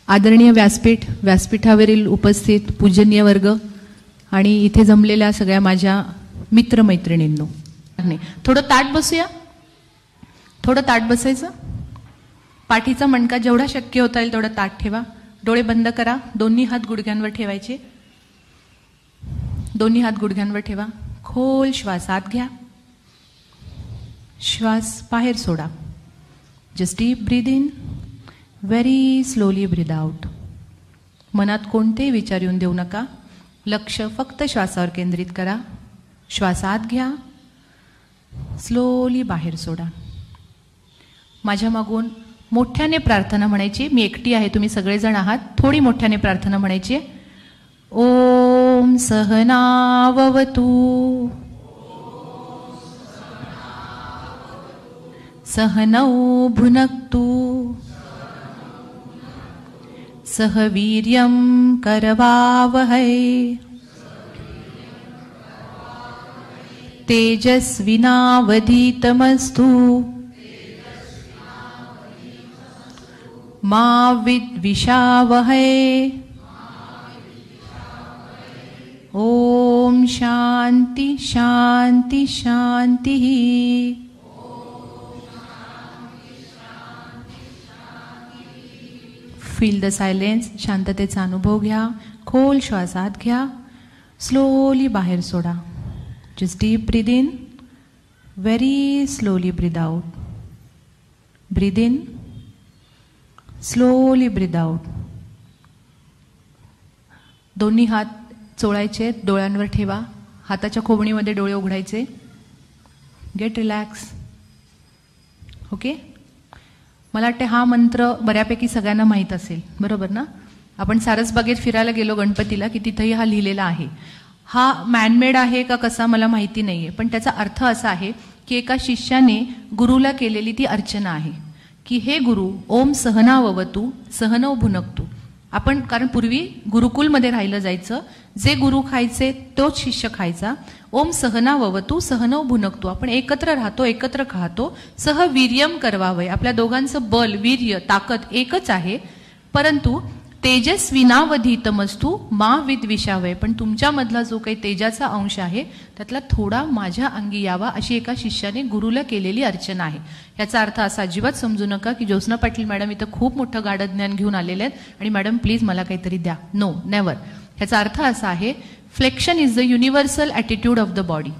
आदरणीय व्यासपीठावरील उपस्थित पूजनीय वर्ग आणि इथे जमलेल्या सगळ्या माझ्या मित्रमैत्रिणींनो, थोडं ताट बसूया. थोडं ताट बसायचं. पाठीचा मणका जेवढा शक्य होता येईल तेवढा ताट ठेवा. डोळे बंद करा. दोन्ही हात गुडघ्यांवर ठेवायचे. दोन्ही हात गुडघ्यांवर ठेवा. खोल श्वास आत घ्या. श्वास बाहेर सोडा. Just deep breathe in. Very slowly breathe out. मनात कोणतेही विचार येऊन देऊ नका. लक्ष फक्त श्वासावर केंद्रित करा. श्वास आत घ्या. स्लोली बाहेर सोडा. माझ्या मागून मोठ्याने प्रार्थना म्हणायची. मी एकटी आहे, तुम्ही सगळेजण आहात. थोडी मोठ्याने प्रार्थना म्हणायची. ओम सहनाववतु सहनौ भुनक्तु सह वीर्यं करवावहै तेजस्विनावधीतमस्तु मा विद्विषावहै. ओम शांति शांति शांति. Feel the silence. शांततेचा अनुभव घ्या. खोल श्वास आत घ्या. स्लोली बाहेर सोडा. Just deep breathe in. Very slowly breathe out. Breathe in. Slowly breathe out. दोन्ही हात चोळायचे, डोळ्यांवर ठेवा. हाताच्या खोबणीमध्ये डोळे उघडायचे. Get relax. ओके. मला वाटते हा मंत्र बऱ्यापैकी सगळ्यांना माहीत असेल, बरोबर ना? आपण सारसबागेत फिरायला गेलो गणपतीला की तिथेही हा लिहिलेला आहे. हा मॅनमेड आहे का कसा मला माहिती नाहीये, पण त्याचा अर्थ असा आहे की एका शिष्याने गुरुला केलेली ती अर्चना आहे की हे गुरु, ओम सहनाववतु सहनौ भुनक्तु. आपण कारण पूर्वी गुरुकुलमध्ये राहिलं जायचं, जे गुरु खायचे तोच शिष्य खायचा. ओम सहनाववतु सहनौ भुनक्तु. आपण एकत्र राहतो, एकत्र खातो. सह वीर्यम करवावय. आपल्या दोघांचं बल, वीर्य, ताकद एकच आहे, परंतु तेजस्विनावधीतमस्तु मा विद्विषावय. पण तुमच्यामधला जो काही तेजाचा अंश आहे त्यातला थोडा माझ्या अंगी यावा, अशी एका शिष्याने गुरुला केलेली अर्चना आहे. याचा अर्थ असा अजिबात समजू नका की ज्योत्स्ना पाटील मॅडम इथं खूप मोठं गाढ ज्ञान घेऊन आलेले आहेत आणि मॅडम प्लीज मला काहीतरी द्या. No, never. ह्याचा अर्थ असा आहे, flexion is the universal attitude of the body.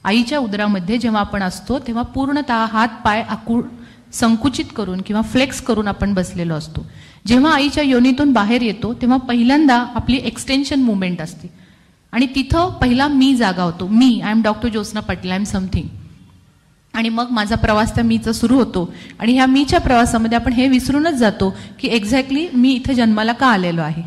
आईच्या उदरामध्ये जेव्हा आपण असतो तेव्हा पूर्णतः हात पाय संकुचित करून किंवा फ्लेक्स करून आपण बसलेलो असतो. जेव्हा आईच्या योनीतून बाहेर येतो तेव्हा पहिल्यांदा आपली एक्सटेन्शन मुवमेंट असते आणि तिथं पहिला मी जागा होतो. मी, I am doctor Jyotsna Patil, I am something. आणि मग माझा प्रवास त्या मीचा सुरू होतो आणि ह्या मीच्या प्रवासामध्ये आपण हे विसरूनच जातो की एक्झॅक्टली मी इथं जन्माला का आलेलो आहे.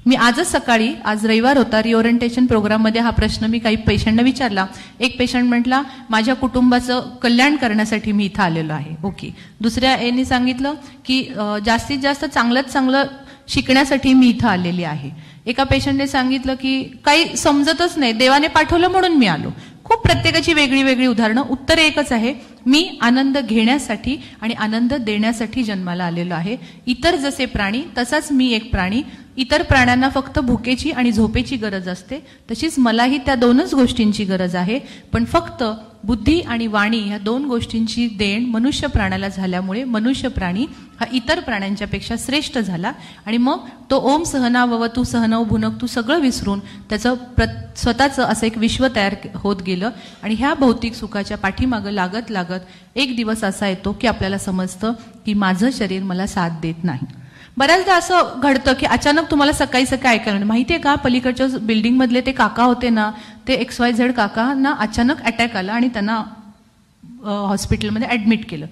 मी आजच सकाळी, आज रविवार होता, रिओरिएंटेशन प्रोग्राममध्ये हा प्रश्न मी काही पेशंटना विचारला. एक पेशंट म्हटला माझ्या कुटुंबाचं कल्याण करण्यासाठी मी इथं आलेलो आहे. ओके. दुसऱ्या यांनी सांगितलं की जास्तीत जास्त चांगलं शिकण्यासाठी मी इथं आलेली आहे. एका पेशंटने सांगितलं की काही समजतच नाही, देवाने पाठवलं म्हणून मी आलो. खूप प्रत्येकाची वेगळी वेगळी उदाहरणं. उत्तर एकच आहे, मी आनंद घेण्यासाठी आणि आनंद देण्यासाठी जन्माला आलेलो आहे. इतर जसे प्राणी तसाच मी एक प्राणी. इतर प्राण्यांना फक्त भुकेची आणि झोपेची गरज असते, तशीच मलाही त्या दोनच गोष्टींची गरज आहे. पण फक्त बुद्धी आणि वाणी ह्या दोन गोष्टींची देण मनुष्य प्राण्याला झाल्यामुळे मनुष्य प्राणी हा इतर प्राण्यांच्या पेक्षा श्रेष्ठ झाला. आणि मग तो ओम सहनाववतु सहनौ भुनक्तु सगळं विसरून त्याचं स्वतःचं असं एक विश्व तयार होत गेलं. आणि ह्या भौतिक सुखाच्या पाठीमागं लागत लागत एक दिवस असा येतो की आपल्याला समजतं की माझं शरीर मला साथ देत नाही. बऱ्याचदा असं घडतं की अचानक तुम्हाला सकाळी सकाळी ऐकायला माहितीये का, पलीकडच्या बिल्डिंग मधले ते काका होते ना, ते XYZ काकांना अचानक अटॅक आला आणि त्यांना हॉस्पिटलमध्ये ऍडमिट केलं.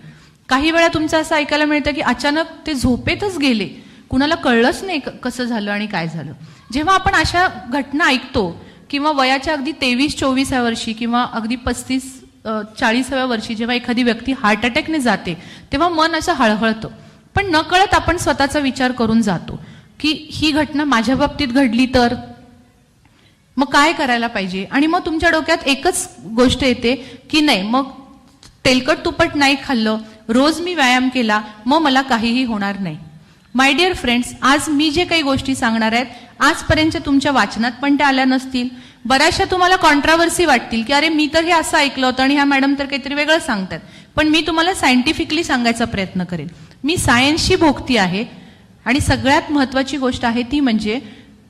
काही वेळा तुमचं असं ऐकायला मिळतं की अचानक ते झोपेतच गेले, कुणाला कळलंच नाही कसं झालं आणि काय झालं. जेव्हा आपण अशा घटना ऐकतो किंवा वयाच्या अगदी 23-24व्या वर्षी किंवा अगदी 35-40व्या वर्षी जेव्हा एखादी व्यक्ती हार्ट अटॅकने जाते तेव्हा मन असं हळहळतं. पण नकळत आपण स्वतःचा विचार करून जातो की ही घटना माझ्या बाबतीत घडली तर मग काय करायला पाहिजे. आणि मग तुमच्या डोक्यात एकच गोष्ट येते की नाही, मग तेलकट तुपट नाही खाल्लं, रोज मी व्यायाम केला, मग मला काहीही होणार नाही. माय डिअर फ्रेंड्स, आज मी जे काही गोष्टी सांगणार आहेत आजपर्यंत तुमच्या वाचनात पण त्या आल्या नसतील. बऱ्याचशा तुम्हाला कॉन्ट्राव्हर्सी वाटतील की अरे मी तर हे असं ऐकलं होतं आणि ह्या मॅडम तर काहीतरी वेगळं सांगतात. पण मी तुम्हाला सायंटिफिकली सांगायचा प्रयत्न करेन. मी सायन्सशी भोगती आहे आणि सगळ्यात महत्वाची गोष्ट आहे ती म्हणजे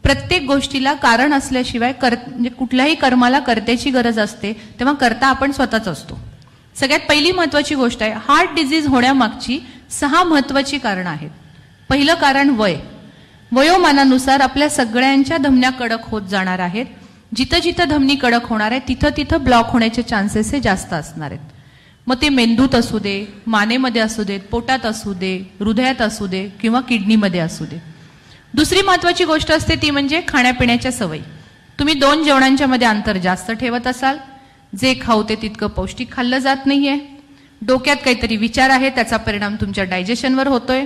प्रत्येक गोष्टीला कारण असल्याशिवाय म्हणजे कुठल्याही कर्माला कर्त्याची गरज असते, तेव्हा कर्ता आपण स्वतःच असतो. सगळ्यात पहिली महत्वाची गोष्ट आहे, हार्ट डिझीज होण्यामागची 6 महत्वाची कारणं आहेत. पहिलं कारण वय. वयोमानानुसार आपल्या सगळ्यांच्या धमन्या कडक होत जाणार आहेत. जिथं जिथं धमनी कडक होणार आहे तिथं तिथं ब्लॉक होण्याचे चान्सेस हे जास्त असणार आहेत. मग ते मेंदूत असू दे, मानेमध्ये असू देत, पोटात असू दे, हृदयात असू दे किंवा किडनीमध्ये असू दे. दुसरी महत्वाची गोष्ट असते ती म्हणजे खाण्यापिण्याच्या सवयी. तुम्ही 2 जेवणांच्या मध्ये अंतर जास्त ठेवत असाल, जे खाऊ ते तितकं पौष्टिक खाल्लं जात नाहीये, डोक्यात काहीतरी विचार आहे त्याचा परिणाम तुमच्या डायजेशनवर होतोय,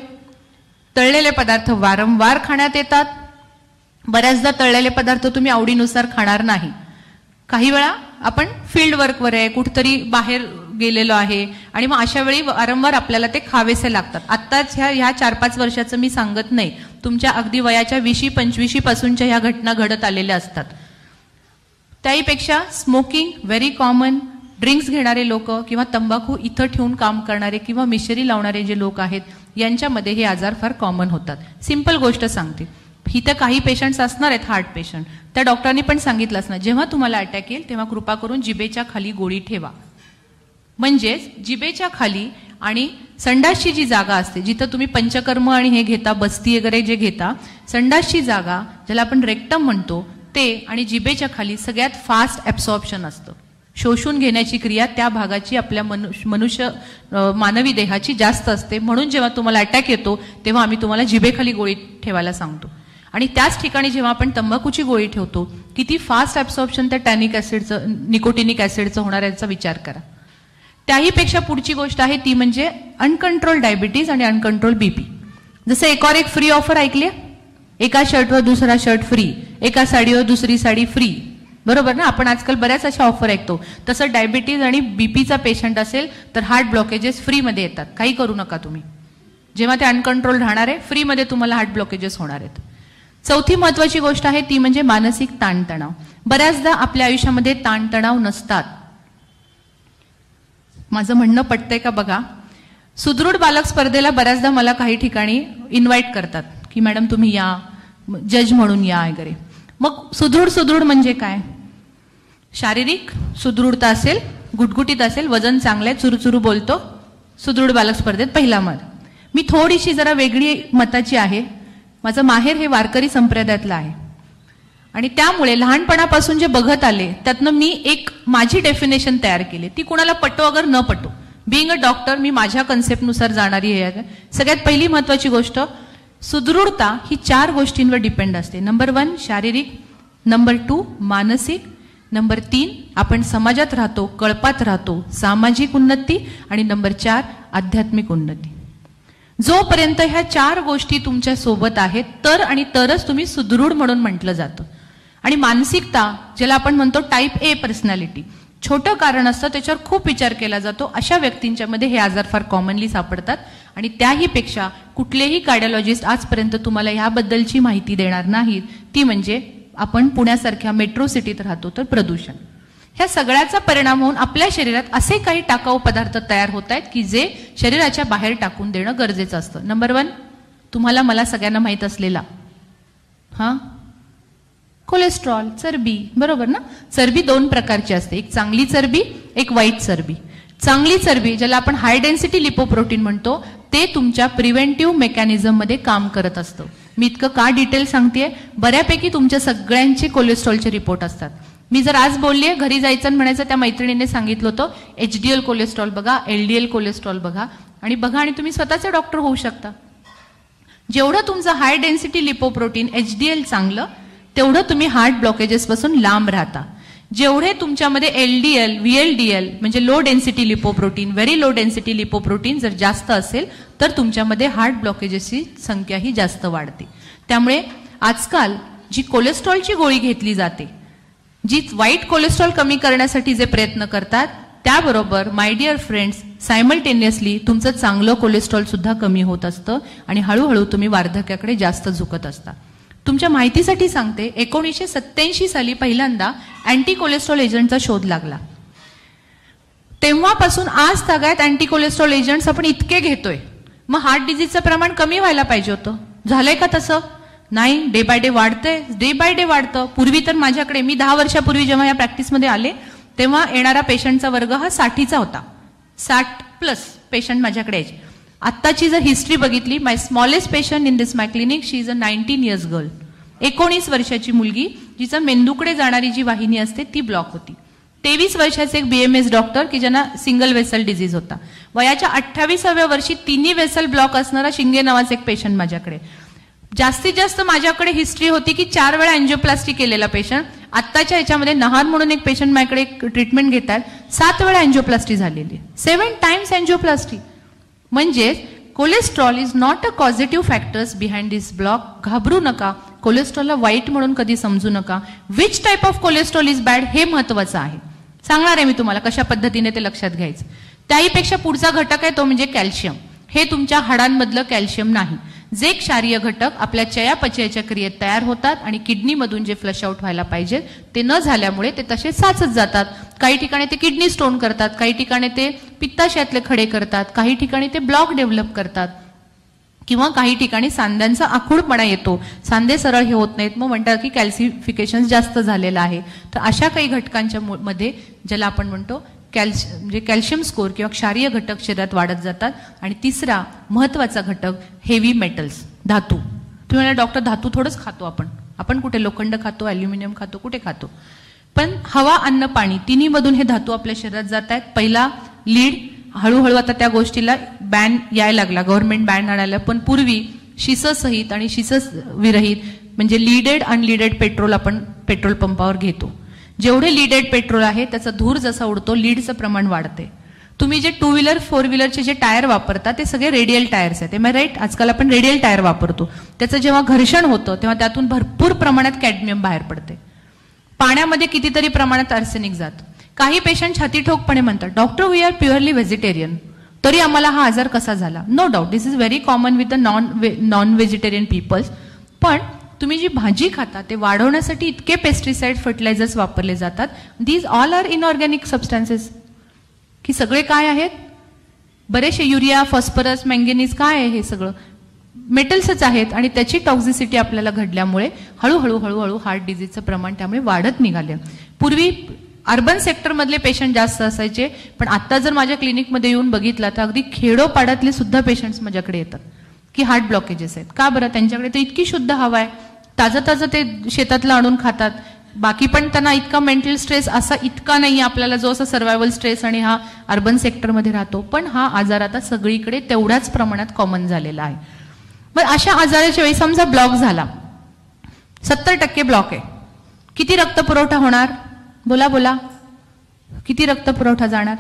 तळलेले पदार्थ वारंवार खाण्यात येतात, बऱ्याचदा तळलेले पदार्थ तुम्ही आवडीनुसार खाणार नाही. काही वेळा आपण फील्ड वर्कवर आहे, कुठतरी बाहेर गेलेलो आहे आणि मग अशा वेळी वारंवार आपल्याला ते खावेसे लागतात. आत्ताच ह्या 4-5 वर्षाचं मी सांगत नाही, तुमच्या अगदी वयाच्या 20-25 पासूनच्या ह्या घटना घडत आलेल्या असतात. त्याहीपेक्षा स्मोकिंग व्हेरी कॉमन. ड्रिंक्स घेणारे लोक किंवा तंबाखू इथं ठेवून काम करणारे किंवा मिशरी लावणारे जे लोक आहेत यांच्यामध्ये हे आजार फार कॉमन होतात. सिंपल गोष्ट सांगते, इथं काही पेशंट्स असणार आहेत हार्ट पेशंट, त्या डॉक्टरांनी पण सांगितलं असणार जेव्हा तुम्हाला अटॅक येईल तेव्हा कृपा करून जिभेच्या खाली गोळी ठेवा. म्हणजेच जिभेच्या खाली आणि संडासची जी जागा असते जिथं तुम्ही पंचकर्म आणि हे घेता, बस्ती वगैरे जे घेता, संडासची जागा ज्याला आपण रेक्टम म्हणतो ते आणि जिभेच्या खाली सगळ्यात फास्ट ॲब्सॉर्प्शन असतं. शोषून घेण्याची क्रिया त्या भागाची आपल्या मानवी देहाची जास्त असते. म्हणून जेव्हा तुम्हाला अटॅक येतो तेव्हा आम्ही तुम्हाला जिभेखाली गोळी ठेवायला सांगतो. आणि त्याच ठिकाणी जेव्हा आपण तंबाखूची गोळी ठेवतो किती फास्ट ॲब्सॉर्प्शन त्या टॅनिक ॲसिडचं, निकोटिनिक ॲसिडचं होणार याचा विचार करा. त्याहीपेक्षा पुढची गोष्ट आहे ती म्हणजे अनकंट्रोल डायबिटीज आणि अनकंट्रोल बीपी. जसं एकावर एक फ्री ऑफर ऐकली, एका शर्टवर दुसरा शर्ट फ्री, एका साडीवर दुसरी साडी फ्री, बरोबर ना? आपण आजकाल बऱ्याच अशा ऑफर ऐकतो. तसं डायबिटीज आणि बीपीचा पेशंट असेल तर हार्ट ब्लॉकेजेस फ्रीमध्ये येतात. काही करू नका तुम्ही. जेव्हा ते अनकंट्रोल राहणार आहे फ्रीमध्ये तुम्हाला हार्ट ब्लॉकेजेस होणार आहेत. चौथी महत्वाची गोष्ट आहे ती म्हणजे मानसिक ताणतणाव. बऱ्याचदा आपल्या आयुष्यामध्ये ताणतणाव नसतात. माझं म्हणणं पटतंय का बघा. सुदृढ बालक स्पर्धेला बऱ्याचदा मला काही ठिकाणी इन्व्हाइट करतात की मॅडम तुम्ही या, जज म्हणून या वगैरे. मग सुदृढ म्हणजे काय? शारीरिक सुदृढता असेल, गुटगुटीत असेल, वजन चांगलं आहे, चुरूचुरू बोलतो, सुदृढ बालक स्पर्धेत पहिला मत. मी थोडीशी जरा वेगळी मताची आहे. माझं माहेर हे वारकरी संप्रदायातलं आहे आणि त्यामुळे लहानपणापासून जे बघत आले त्यातनं मी एक माझी डेफिनेशन तयार केली. ती कुणाला पटो अगर न पटो, बिईंग अ डॉक्टर मी माझ्या कन्सेप्टनुसार जाणारी आहे. सगळ्यात पहिली महत्वाची गोष्ट, सुदृढता ही 4 गोष्टींवर डिपेंड असते. नंबर 1 शारीरिक, नंबर 2 मानसिक, नंबर 3 आपण समाजात राहतो, कळपात राहतो, सामाजिक उन्नती, आणि नंबर 4 आध्यात्मिक उन्नती. जोपर्यंत ह्या 4 गोष्टी तुमच्या सोबत आहेत तर आणि तरच तुम्ही सुदृढ म्हणून म्हटलं जातं. आणि मानसिकता ज्याला आपण म्हणतो टाईप ए पर्सनॅलिटी, छोटं कारण असतं त्याच्यावर खूप विचार केला जातो, अशा व्यक्तींच्या मध्ये हे आजार फार कॉमनली सापडतात. आणि त्याही पेक्षा कुठलेही कार्डिओलॉजिस्ट आजपर्यंत तुम्हाला ह्याबद्दलची माहिती देणार नाहीत. ती म्हणजे आपण पुण्यासारख्या मेट्रो सिटीत राहतो तर प्रदूषण. ह्या सगळ्याचा परिणाम होऊन आपल्या शरीरात असे काही टाकाऊ पदार्थ तयार होत आहेत की जे शरीराच्या बाहेर टाकून देणं गरजेचं असतं. नंबर 1 तुम्हाला मला सगळ्यांना माहित असलेला कोलेस्ट्रॉल, चरबी, बरोबर ना? चरबी 2 प्रकारची असते, एक चांगली चरबी, एक वाईट चरबी. चांगली चरबी ज्याला आपण हाय डेन्सिटी लिपोप्रोटीन म्हणतो ते तुमच्या प्रिव्हेंटिव्ह मेकॅनिझम मध्ये काम करत असतं. मी इतकं का डिटेल सांगतेय, बऱ्यापैकी तुमच्या सगळ्यांचे कोलेस्ट्रॉलचे रिपोर्ट असतात. मी जर आज बोललीये घरी जायचं आणि म्हणायचं त्या मैत्रिणीने सांगितलं होतं HDL कोलेस्ट्रॉल बघा, LDL कोलेस्ट्रॉल बघा आणि तुम्ही स्वतःचे डॉक्टर होऊ शकता. जेवढं तुमचं हाय डेन्सिटी लिपोप्रोटीन HDL चांगलं तेवढं तुम्ही हार्ट ब्लॉकेजेस पासून लांब राहता. जेवढे तुमच्यामध्ये LDL, VLDL म्हणजे low density lipoprotein, very low density lipoprotein जर जास्त असेल तर तुमच्यामध्ये हार्ट ब्लॉकेजेसची संख्याही जास्त वाढते. त्यामुळे आजकाल जी कोलेस्ट्रॉलची गोळी घेतली जाते, जी वाईट कोलेस्ट्रॉल कमी करण्यासाठी जे प्रयत्न करतात त्याबरोबर माय डिअर फ्रेंड्स, सायमल्टेनियसली तुमचं चांगलं कोलेस्ट्रॉल सुद्धा कमी होत असतं आणि हळूहळू तुम्ही वार्धक्याकडे जास्त झुकत असता. तुमच्या माहितीसाठी सांगते, 1987 साली पहिल्यांदा अँटी कोलेस्ट्रॉल एजंटचा शोध लागला. तेव्हापासून आज तागायत अँटी कोलेस्ट्रॉल एजंट्स आपण इतके घेतोय. मग हार्ट डिझीजचं प्रमाण कमी व्हायला पाहिजे होतं. झालंय का तसं? नाही, डे बाय डे वाढतंय, डे बाय डे वाढतं. पूर्वी तर माझ्याकडे, मी 10 वर्षापूर्वी जेव्हा या प्रॅक्टिसमध्ये आले तेव्हा येणारा पेशंटचा वर्ग हा 60चा होता. 60+ पेशंट माझ्याकडे यायचे. आत्ताची जर हिस्ट्री बघितली, my smallest patient in this my clinic, she is a 19 years girl. 19 वर्षाची मुलगी, जिचा मेंदूकडे जाणारी जी वाहिनी असते ती ब्लॉक होती. 23 वर्षाचे एक BMS डॉक्टर की ज्यांना सिंगल वेसल डिझीज होता. वयाच्या 28व्या वर्षी 3 वेसल ब्लॉक असणारा शिंगे नावाचा एक पेशंट माझ्याकडे. जास्तीत जास्त माझ्याकडे हिस्ट्री होती की 4 वेळा अँजिओप्लास्टी केलेला पेशंट. आत्ताच्या याच्यामध्ये नहार म्हणून एक पेशंट माझ्याकडे ट्रीटमेंट घेतात, 7 वेळा अँजिओप्लास्टी झालेली, 7 times अँजिओप्लास्टी. म्हणजे cholesterol is not a positive factors behind this block. घाबरू नका, कोलेस्ट्रॉलला वाईट म्हणून कधी समजू नका. Which type of cholesterol is bad हे महत्वाचं आहे. सांगणार आहे मी तुम्हाला कशा पद्धतीने ते लक्षात घ्यायचं. त्याहीपेक्षा पुढचा घटक आहे तो म्हणजे कॅल्शियम. हे तुमच्या हाडांमधलं कॅल्शियम नाही. जे क्षारीय घटक आपल्या चयापचयाच्या क्रियेत तयार होतात आणि किडनीमधून जे फ्लश आउट व्हायला पाहिजे ते न झाल्यामुळे ते तसे साचत जातात. काही ठिकाणी ते किडनी स्टोन करतात, काही ठिकाणी ते पित्ताशयातले खडे करतात, काही ठिकाणी ते ब्लॉक डेव्हलप करतात, किंवा काही ठिकाणी सांध्यांचा आखूडपणा येतो, सांधे सरळ हे होत नाहीत, मग म्हणतात की कॅल्सिफिकेशन जास्त झालेलं आहे. तर अशा काही घटकांच्या मध्ये ज्याला आपण म्हणतो म्हणजे कॅल्शियम स्कोर किंवा क्षारीय घटक शरीरात वाढत जातात. आणि तिसरा महत्वाचा घटक हेवी मेटल्स, धातू. तुम्ही म्हणा डॉक्टर धातू थोडंच खातो आपण कुठे लोखंड खातो, अल्युमिनियम खातो, कुठे खातो? पण हवा, अन्न, पाणी तिन्ही मधून हे धातू आपल्या शरीरात जात आहेत. पहिला लीड, हळूहळू आता त्या गोष्टीला बॅन यायला लागला, गव्हर्नमेंट बॅन आणायला. पण पूर्वी शिससहित आणि शिसस विरहित म्हणजे लीडेड अनलीडेड पेट्रोल आपण पेट्रोल पंपावर घेतो. जेवढे लीडेड पेट्रोल आहे त्याचा धूर जसा उडतो लीडचं प्रमाण वाढते. तुम्ही जे 2 व्हीलर 4 व्हीलरचे जे टायर वापरता ते सगळे रेडियल टायर्स आहेत, एम आय राईट? आजकाल आपण रेडियल टायर वापरतो. त्याचं जेव्हा घर्षण होतं तेव्हा त्यातून भरपूर प्रमाणात कॅडमियम बाहेर पडते. पाण्यामध्ये कितीतरी प्रमाणात आर्सेनिक जातं. काही पेशंट छाती ठोकपणे म्हणतात, doctor we are purely vegetarian, तरी आम्हाला हा आजार कसा झाला? No doubt this is very common with the non vegetarian peoples. पण तुम्ही जी भाजी खाता ते वाढवण्यासाठी इतके पेस्टिसाइड, फर्टिलायझर्स वापरले जातात. These all are inorganic substances. की सगळे काय आहेत? बरेचसे युरिया, फॉस्फरस, मँगनीज, काय आहे हे सगळं? मेटल्सच आहेत. आणि त्याची टॉक्झिसिटी आपल्याला घडल्यामुळे हळूहळू हार्ट डिझीजचं प्रमाण त्यामुळे वाढत निघाले. पूर्वी अर्बन सेक्टरमधले पेशंट जास्त असायचे, पण आता जर माझ्या क्लिनिकमध्ये येऊन बघितला तर अगदी खेडोपाड्यातले सुद्धा पेशंट्स माझ्याकडे येतात की हार्ट ब्लॉकेजेस आहेत. का बरं? त्यांच्याकडे तर इतकी शुद्ध हवा आहे, ताजं ते शेतातलं आणून खातात. बाकी पण त्यांना इतका मेंटल स्ट्रेस असा इतका नाही आपल्याला जो असा सर्वायवल स्ट्रेस आणि हा अर्बन सेक्टरमध्ये राहतो. पण हा आजार आता सगळीकडे तेवढ्याच प्रमाणात कॉमन झालेला आहे. मग अशा आजाराच्या वेळी समजा ब्लॉक झाला, 70% ब्लॉक आहे, किती रक्त पुरवठा होणार? बोला किती रक्त पुरवठा जाणार?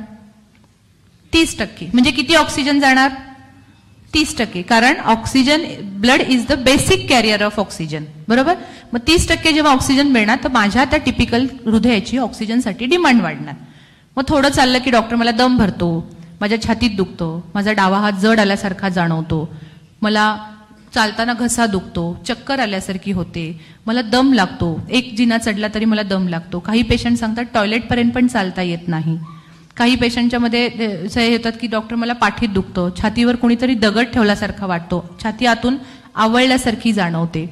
30%. म्हणजे किती ऑक्सिजन जाणार? 30%. कारण oxygen, blood is the basic carrier of oxygen, बरोबर? मग 30% जेव्हा ऑक्सिजन मिळणार तर माझ्या त्या टिपिकल हृदयाची ऑक्सिजनसाठी डिमांड वाढणार. मग थोडं चाललं की डॉक्टर मला दम भरतो, माझ्या छातीत दुखतो, माझा डावा हात जड आल्यासारखा जाणवतो, मला चालताना घसा दुखतो, चक्कर आल्यासारखी होते, मला दम लागतो, एक जिना चढला तरी मला दम लागतो. काही पेशंट सांगतात टॉयलेटपर्यंत पण चालता येत नाही. काही पेशंटच्या मध्ये हे येतात की डॉक्टर मला पाठीत दुखतं, छातीवर कोणीतरी दगड ठेवल्यासारखा वाटतो, छाती आतून आवळल्यासारखी जाणवते.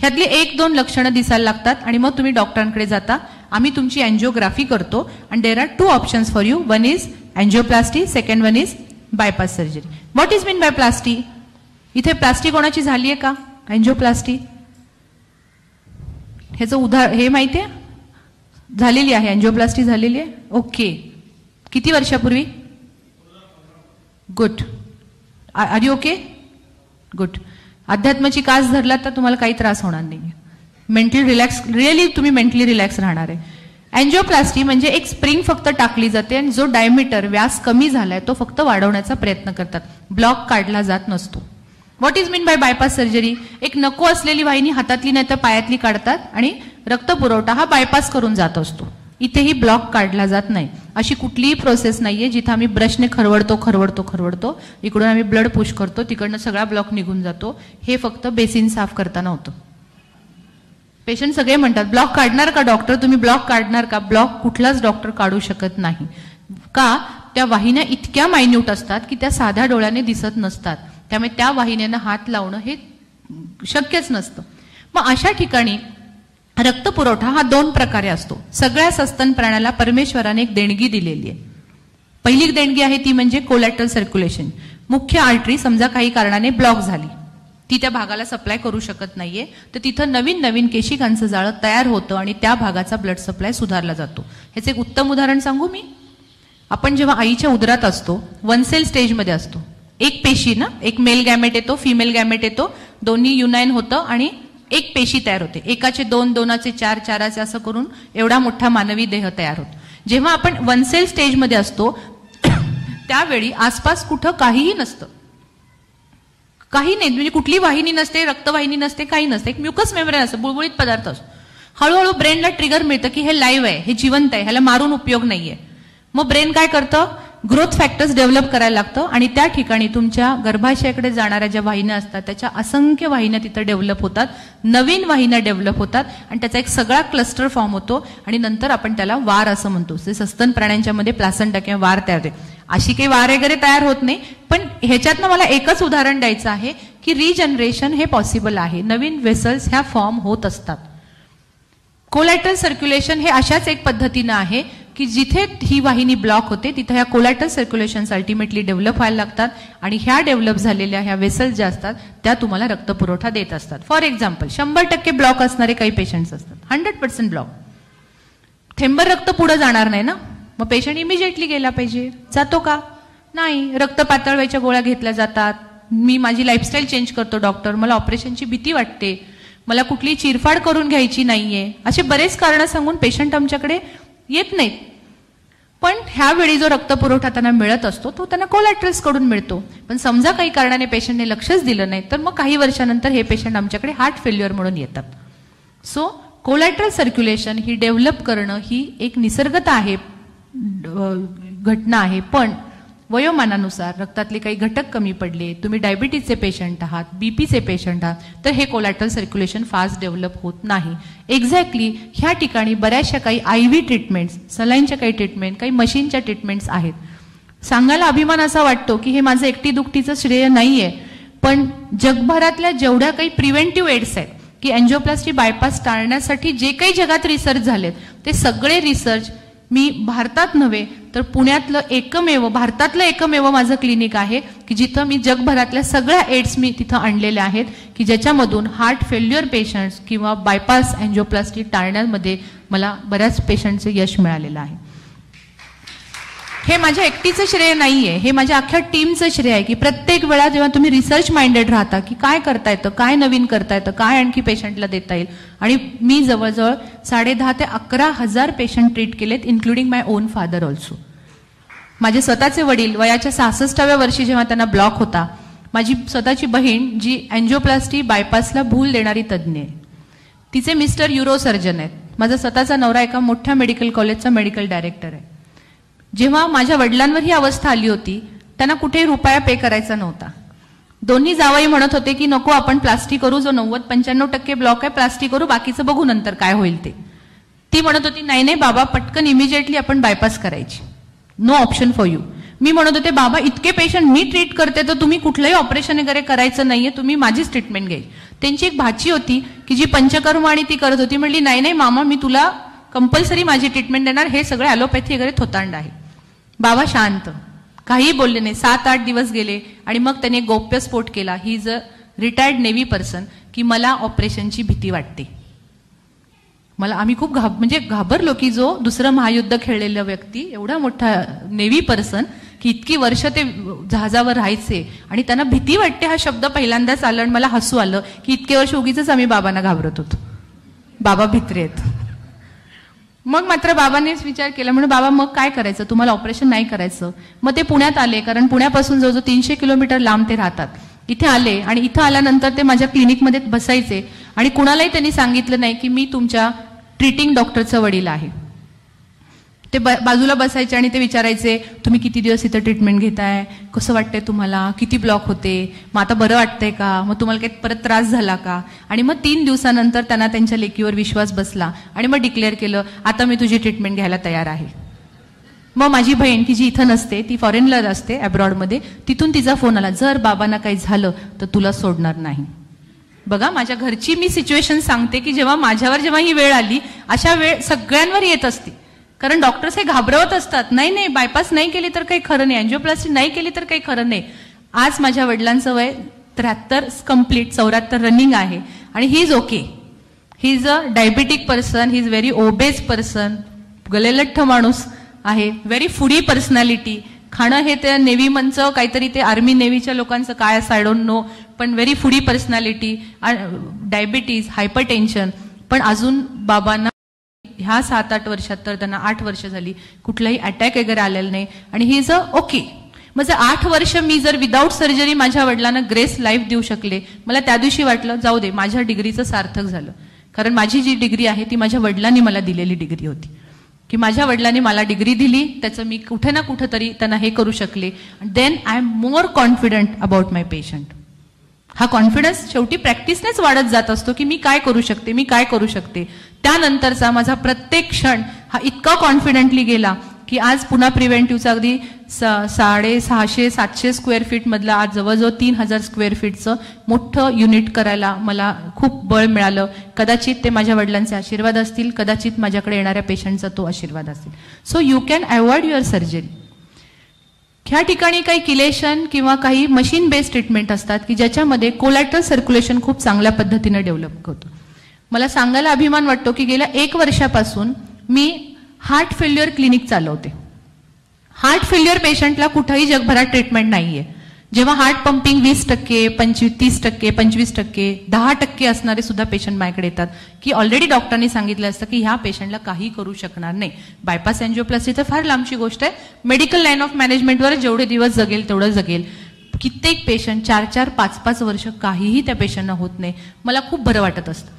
ह्यातली 1-2 लक्षणं दिसायला लागतात आणि मग तुम्ही डॉक्टरांकडे जाता. आम्ही तुमची अँजिओग्राफी करतो आणि there are 2 options for you. One is angioplasty, second one is bypass surgery. What is mean by plasty? इथे प्लास्टी कोणाची झाली आहे का? अँजिओप्लास्टी. ह्याचं हे माहिती आहे? झालेली आहे, अँजिओप्लास्टी झालेली आहे. ओके. किती वर्षापूर्वी? Good. Are you okay? Good. अध्यात्माची कास धरला तर तुम्हाला काही त्रास होणार नाही. मेंटली रिलॅक्स, रिअली तुम्ही मेंटली रिलॅक्स राहणार आहे. अँजिओप्लास्टी म्हणजे एक स्प्रिंग फक्त टाकली जाते आणि जो डायमीटर, व्यास कमी झालाय तो फक्त वाढवण्याचा प्रयत्न करतात, ब्लॉक काढला जात नसतो. What is mean bye bypass surgery? एक नको असलेली वाहिनी हातातली नाही तर पायातली काढतात आणि रक्त पुरवठा हा बायपास करून जात असतो. इथेही ब्लॉक काढला जात नाही. अशी कुठलीही प्रोसेस नाहीये जिथे आम्ही ब्रशने खरवडतो, इकडून आम्ही ब्लड पुश करतो, तिकडनं सगळा ब्लॉक निघून जातो. हे फक्त बेसिन साफ करताना होतं. पेशंट सगळे म्हणतात ब्लॉक काढणार का डॉक्टर, तुम्ही ब्लॉक काढणार का? ब्लॉक कुठलाच डॉक्टर काढू शकत नाही. का? त्या वाहिन्या इतक्या मायन्यूट असतात की त्या साध्या डोळ्याने दिसत नसतात. त्यामुळे त्या वाहिन्यांना हात लावणं हे शक्यच नसतं. मग अशा ठिकाणी रक्तपुरवठा हा 2 प्रकारे असतो. सगळ्या सस्तन प्राण्याला परमेश्वराने एक देणगी दिलेली आहे. पहिली देणगी आहे ती म्हणजे कोलॅटरल सर्क्युलेशन. मुख्य आर्टरी समजा काही कारणाने ब्लॉक झाली, ती त्या भागाला सप्लाय करू शकत नाहीये, तर तिथं नवीन नवीन केशिकांचं जाळं तयार होतं आणि त्या भागाचा ब्लड सप्लाय सुधारला जातो. ह्याचं एक उत्तम उदाहरण सांगू मी. आपण जेव्हा आईच्या उदरात असतो, 1 सेल स्टेजमध्ये असतो, एक पेशी ना, एक मेल गॅमेट येतो, फिमेल गॅमेट येतो, दोन्ही युनाईन होतं आणि एक पेशी तयार होते. एकाचे 2, 2चे 4, 4चे असं करून एवढा मोठा मानवी देह तयार होतो. जेव्हा आपण 1 सेल स्टेजमध्ये असतो त्यावेळी आसपास कुठं काहीही नसतं, काही नाही, म्हणजे कुठली वाहिनी नसते, रक्तवाहिनी नसते, काही नसते, एक म्युकस मेम्ब्रेन असतं, बुळबुळीत पदार्थ असतो. हळूहळू ब्रेनला ट्रिगर मिळतं की हे लाईव्ह आहे, हे जिवंत आहे, ह्याला मारून उपयोग नाहीये. मग ब्रेन काय करतं? ग्रोथ फॅक्टर्स डेव्हलप करायला लागतं आणि त्या ठिकाणी तुमच्या गर्भाशयाकडे जाणाऱ्या ज्या वाहिन्या असतात त्याच्या असंख्य वाहिन्या तिथं डेव्हलप होतात, नवीन वाहिन्या डेव्हलप होतात आणि त्याचा एक सगळा क्लस्टर फॉर्म होतो आणि नंतर आपण त्याला वार असं म्हणतो. सस्तन प्राण्यांच्या मध्ये प्लासेंटा किंवा वार तयार होते. अशी काही वार वगैरे तयार होत नाही, पण ह्याच्यातनं मला एकच उदाहरण द्यायचं आहे की रिजनरेशन हे पॉसिबल आहे. नवीन वेसल्स ह्या फॉर्म होत असतात. कोलॅटरल सर्क्युलेशन हे अशाच एक पद्धतीनं आहे की जिथे ही वाहिनी ब्लॉक होते तिथे ह्या कोलॅटरल सर्क्युलेशन्स अल्टिमेटली डेव्हलप व्हायला लागतात आणि ह्या डेव्हलप झालेल्या ह्या वेसल्स ज्या असतात त्या तुम्हाला रक्तपुरवठा देत असतात. फॉर एक्झाम्पल 100% ब्लॉक असणारे काही पेशंट्स असतात, 100% ब्लॉक, थेंबर रक्त पुढे जाणार नाही ना, मग पेशंट इमिजिएटली गेला पाहिजे. जातो का? नाही. रक्त पातळ व्हायच्या गोळ्या घेतल्या जातात. मी माझी लाईफस्टाईल चेंज करतो डॉक्टर, मला ऑपरेशनची भीती वाटते, मला कुठली चिरफाड करून घ्यायची नाहीये, असे बरेच कारण सांगून पेशंट आमच्याकडे येत नाहीत. पण ह्यावेळी जो रक्तपुरवठा त्यांना मिळत असतो तो त्यांना कोलॅटरल्स कडून मिळतो. पण समजा काही कारणाने पेशंटने लक्षच दिलं नाही तर मग काही वर्षानंतर हे पेशंट आमच्याकडे हार्ट फेल्युअर म्हणून येतात. सो कोलॅटरल सर्क्युलेशन ही डेव्हलप करणं ही एक निसर्गता आहे, घटना आहे. पण वयोमानानुसार रक्तातले काही घटक कमी पडले, तुम्ही डायबिटीजचे पेशंट आहात, बीपीचे पेशंट आहात, तर हे कोलॅटरल सर्क्युलेशन फास्ट डेव्हलप होत नाही. एक्झॅक्टली ह्या ठिकाणी बऱ्याचशा काही IV ट्रीटमेंट्स, सलाईनच्या काही ट्रीटमेंट, काही मशीनच्या ट्रीटमेंट्स आहेत. सांगायला अभिमान असा वाटतो की हे माझं एकटी दुकटीचं श्रेय नाहीये, पण जगभरातल्या जेवढ्या काही प्रिव्हेंटिव्ह एड्स आहेत की एन्जिओप्लास्टी बायपास टाळण्यासाठी जे काही जगात रिसर्च झालेत ते सगळे रिसर्च मी भारतात नव्हे तर भारतातलं एकमेव माझं क्लिनिक आहे की जिथं मी जगभरातल्या सगळ्या एड्स मी तिथं आणलेल्या आहेत की ज्याच्यामधून हार्ट फेल्युअर पेशंट्स किंवा बायपास एन्जिओप्लास्टी टाळण्यामध्ये मला बऱ्याच पेशंटचं यश मिळालेलं आहे. हे माझ्या एकटीचं श्रेय नाहीये, हे माझ्या अख्ख्या टीमचं श्रेय आहे की प्रत्येक वेळा जेव्हा तुम्ही रिसर्च माइंडेड राहता की काय करता येतं, काय नवीन करता येतं, काय आणखी पेशंटला देता येईल. आणि मी जवळजवळ 10,500 ते 11,000 पेशंट ट्रीट केलेत, including my on father also. माझे स्वतःचे वडील वयाच्या 66व्या वर्षी जेव्हा त्यांना ब्लॉक होता, माझी स्वतःची बहीण जी एन्जिओप्लास्टी बायपासला भूल देणारी तज्ज्ञ आहे, तिचे मिस्टर यूरोसर्जन आहेत. माझा स्वतःचा नवरा एका मोठ्या मेडिकल कॉलेजचा मेडिकल डायरेक्टर आहे. जेव्हा माझ्या वडिलांवर ही अवस्था आली होती त्यांना कुठेही रुपया पे करायचा नव्हता. दोन्ही जावई म्हणत होते की नको आपण प्लास्टिक करू, जो 90-95% ब्लॉक आहे प्लास्टिक करू, बाकीचं बघू नंतर काय होईल ते. ती म्हणत होती नाही नाही बाबा पटकन इमिजिएटली आपण बायपास करायची, नो ऑप्शन फॉर यू. मी म्हणत होते बाबा इतके पेशंट मी ट्रीट करते तर तुम्ही कुठलंही ऑपरेशन वगैरे करायचं नाहीये, तुम्ही माझीच ट्रीटमेंट घ्यायची. त्यांची एक भाची होती की जी पंचकर्म आणि ती करत होती, म्हणली नाही नाही मामा मी तुला कंपल्सरी माझी ट्रीटमेंट देणार, हे सगळे ॲलोपॅथी वगैरे थोतांड आहे. बाबा शांत, काही बोलले नाही. 7-8 दिवस गेले आणि मग त्याने गौप्यस्फोट केला. ही is a retired navy person की मला ऑपरेशनची भीती वाटते. आम्ही खूप घाबरलो की जो दुसरं महायुद्ध खेळलेला व्यक्ती, एवढा मोठा नेव्ही पर्सन की इतकी वर्ष ते जहाजावर राहायचे आणि त्यांना भीती वाटते हा शब्द पहिल्यांदाच आला आणि मला हसू आलं की इतके वर्ष उगीच आम्ही बाबांना घाबरत होतो, बाबा भित्रे आहेत. मग मात्र बाबांनीच विचार केला, म्हणून बाबा मग काय करायचं, तुम्हाला ऑपरेशन नाही करायचं. मग ते पुण्यात आले, कारण पुण्यापासून जवळजवळ 300 किलोमीटर लांब ते राहतात. इथे आले आणि इथं आल्यानंतर ते माझ्या क्लिनिकमध्ये बसायचे आणि कुणालाही त्यांनी सांगितलं नाही की मी तुमच्या ट्रीटिंग डॉक्टरचं वडील आहे. ते बाजूला बसायचे आणि ते विचारायचे, तुम्ही किती दिवस इथं ट्रीटमेंट घेताय, कसं वाटतंय तुम्हाला, किती ब्लॉक होते, मग आता बरं वाटतंय का, मग तुम्हाला काही परत त्रास झाला का. आणि मग 3 दिवसानंतर त्यांना त्यांच्या लेकीवर विश्वास बसला आणि मग डिक्लेअर केलं, आता मी तुझी ट्रीटमेंट घ्यायला तयार आहे. मग माझी बहीण की जी इथं नसते, ती फॉरेनला असते अब्रॉडमध्ये, तिथून तिचा फोन आला, जर बाबांना काही झालं तर तुला सोडणार नाही. बघा, माझ्या घरची मी सिच्युएशन सांगते की जेव्हा ही वेळ आली, अशा वेळ सगळ्यांवर येत असते. कारण डॉक्टर्स हे घाबरवत असतात, नाही बायपास नाही केली तर काही खरं नाही, अँजिओप्लास्टी नाही केली तर काही खरं नाही. आज माझ्या वडिलांचं वय 73 कंप्लीट, 74 रनिंग आहे आणि he is okay. He is a diabetic person, he is very obese person, गलेलठ्ठ माणूस आहे, व्हेरी फूडी पर्सनॅलिटी. खाणं हे त्या नेव्हीमनचं काहीतरी, ते आर्मी नेव्हीच्या लोकांचं काय असं आय डोंट नो, पण very foodie personality, diabetes, hypertension. पण अजून बाबांना ह्या 7-8 वर्षात, तर त्यांना 8 वर्ष झाली, कुठलाही अटॅक वगैरे आलेला नाही आणि ही इज अ ओके. म्हणजे 8 वर्ष मी जर विदाऊट सर्जरी माझ्या वडिलांना ग्रेस लाईफ देऊ शकले, मला त्या दिवशी वाटलं जाऊ दे, माझ्या डिग्रीचं सार्थक झालं. कारण माझी जी डिग्री आहे ती माझ्या वडिलांनी मला दिलेली डिग्री होती, की माझ्या वडिलांनी मला डिग्री दिली, त्याचं मी कुठे ना कुठेतरी त्यांना हे करू शकले. Then I am more confident about my patient. हा कॉन्फिडन्स शेवटी प्रॅक्टिसनेच वाढत जात असतो, की मी काय करू शकते. त्यानंतरचा माझा प्रत्येक क्षण हा इतका कॉन्फिडंटली गेला की आज पुन्हा प्रिव्हेंटिव्हचा अगदी 650-700 स्क्वेअर फीट मधलं आज जवळजवळ 3000 स्क्वेअर फीटचं मोठं युनिट करायला मला खूप बळ मिळालं. कदाचित ते माझ्या वडिलांचे आशीर्वाद असतील, कदाचित माझ्याकडे येणाऱ्या पेशंटचा तो आशीर्वाद असेल. So you can avoid your surgery. ह्या ठिकाणी काही किलेशन किंवा काही मशीन बेस्ड ट्रीटमेंट असतात की ज्याच्यामध्ये कोलॅटरल सर्क्युलेशन खूप चांगल्या पद्धतीने डेव्हलप होतं. मला सांगायला अभिमान वाटतो की गेल्या 1 वर्षापासून मी हार्ट फेल्युअर क्लिनिक चालवते. हार्ट फेल्युअर पेशंटला कुठेही जगभरात ट्रीटमेंट नाहीये. जेव्हा हार्ट पंपिंग 20%, 30%, 25%, 10% असणारे सुद्धा पेशंट माझ्याकडे येतात की ऑलरेडी डॉक्टरांनी सांगितलं असतं की ह्या पेशंटला काही करू शकणार नाही. बायपास अँजिओप्लास्टी तर फार लांबची गोष्ट आहे, मेडिकल लाईन ऑफ मॅनेजमेंटवर जेवढे दिवस जगेल तेवढं जगेल. कित्येक पेशंट 4-4, 5-5 वर्ष काहीही त्या पेशंटना होत नाही. मला खूप बरं वाटत असतं.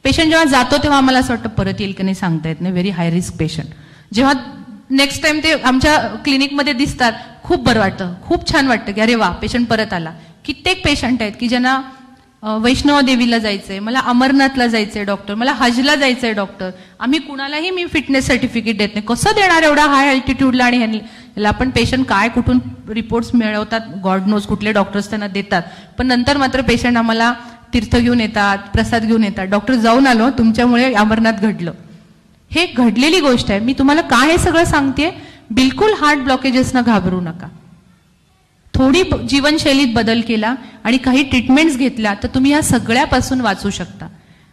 पेशंट जेव्हा जातो तेव्हा मला असं वाटतं परत येईल की नाही सांगता येत नाही. Very high risk patient. जेव्हा नेक्स्ट टाइम ते आमच्या क्लिनिकमध्ये दिसतात, खूप बरं वाटतं, खूप छान वाटतं की अरे वा, पेशंट परत आला. कित्येक पेशंट आहेत की ज्यांना वैष्णव देवीला जायचंय, मला अमरनाथला जायचंय डॉक्टर, मला हजला जायचंय डॉक्टर. आम्ही कुणालाही मी फिटनेस सर्टिफिकेट देत नाही. कसं देणार एवढा हाय अल्टिट्यूडला, आणि ह्याला पण पेशंट काय कुठून रिपोर्ट्स मिळवतात, गॉड नोज कुठले डॉक्टर्स त्यांना देतात. पण नंतर मात्र पेशंट आम्हाला तीर्थ घेऊन येतात, प्रसाद घेऊन येतात. डॉक्टर जाऊन आलो, तुमच्यामुळे अमरनाथ घडलं. हे घडलेली गोष्ट आहे. मी तुम्हाला का हे सगळं सांगते, बिलकुल हार्ट ब्लॉकेजेसना घाबरू नका. थोडी जीवनशैलीत बदल केला आणि काही ट्रीटमेंट्स घेतल्या तर तुम्ही या सगळ्यापासून वाचू शकता.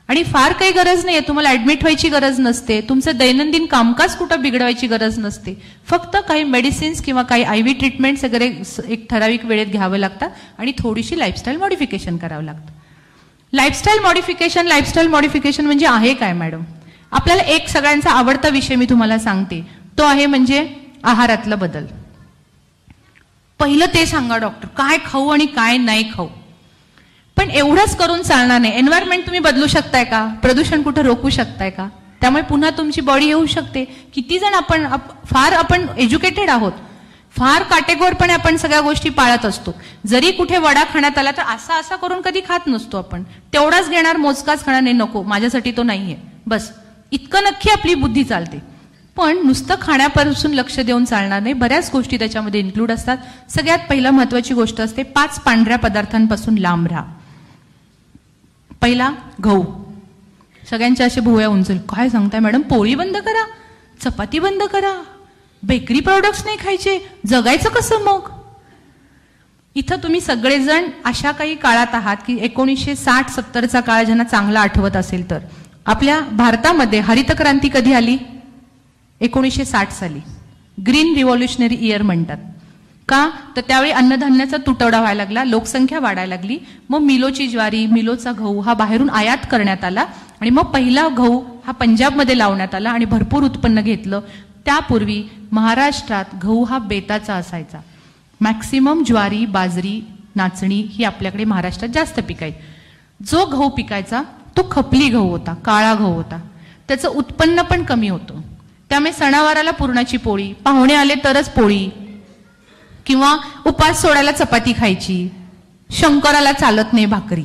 आणि फार काही गरज नाहीये, तुम्हाला ऍडमिट व्हायची गरज नसते, तुमचं दैनंदिन कामकाज कुठं बिघडवायची गरज नसते. फक्त काही मेडिसिन्स किंवा काही IV ट्रीटमेंट्स वगैरे एक ठराविक वेळेत घ्यावं लागतात आणि थोडीशी लाईफस्टाईल मॉडिफिकेशन करावं लागतं. लाईफस्टाईल मॉडिफिकेशन म्हणजे आहे काय मॅडम? आपल्याला एक सगळ्यांचा आवडता विषय मी तुम्हाला सांगते, तो आहे म्हणजे आहारातला बदल. पहिलं ते सांगा डॉक्टर, काय खाऊ आणि काय नाही खाऊ. पण एवढंच करून चालणार नाही. एन्व्हायरमेंट तुम्ही बदलू शकताय का? प्रदूषण कुठं रोखू शकताय का? त्यामुळे पुन्हा तुमची बॉडी येऊ शकते. किती जण आपण एज्युकेटेड आहोत, फार काटेकोरपणे आपण सगळ्या गोष्टी पाळत असतो. जरी कुठे वडा खाण्यात आला तर असा करून कधी खात नसतो आपण. तेवढाच घेणार, मोजकाच खाणार, नाही नको माझ्यासाठी तो नाहीये, बस इतकं नक्की आपली बुद्धी चालते. पण नुसतं खाण्यापासून लक्ष देऊन चालणार नाही, बऱ्याच गोष्टी त्याच्यामध्ये इन्क्लूड असतात. सगळ्यात पहिला महत्वाची गोष्ट असते, 5 पांढऱ्या पदार्थांपासून लांब राहा. पहिला गहू. सगळ्यांच्या असे भुवया उंचल, काय सांगताय मॅडम, पोळी बंद करा, चपाती बंद करा, बेकरी प्रोडक्ट्स नाही खायचे, जगायचं कसं मग? इथं तुम्ही सगळेजण अशा काही काळात आहात की 1960-70चा काळ ज्यांना चांगला आठवत असेल तर, आपल्या भारतामध्ये हरित क्रांती कधी आली? 1960 साली. ग्रीन रिव्हॉल्युशनरी इयर म्हणतात. का तर त्यावेळी अन्नधान्याचा तुटवडा व्हायला लागला, लोकसंख्या वाढायला लागली. मग मिलोची ज्वारी, मिलोचा गहू हा बाहेरून आयात करण्यात आला आणि मग पहिला गहू हा पंजाबमध्ये लावण्यात आला आणि भरपूर उत्पन्न घेतलं. त्यापूर्वी महाराष्ट्रात गहू हा बेताचा असायचा. मॅक्सिमम ज्वारी, बाजरी, नाचणी ही आपल्याकडे महाराष्ट्रात जास्त पिकायची. जो गहू पिकायचा तो खपली गहू होता, काळा गहू होता. त्याचं उत्पन्न पण कमी होतं. त्यामुळे सणावाराला पुरणाची पोळी, पाहुणे आले तरच पोळी, किंवा उपास सोडायला चपाती खायची, शंकराला चालत नाही भाकरी.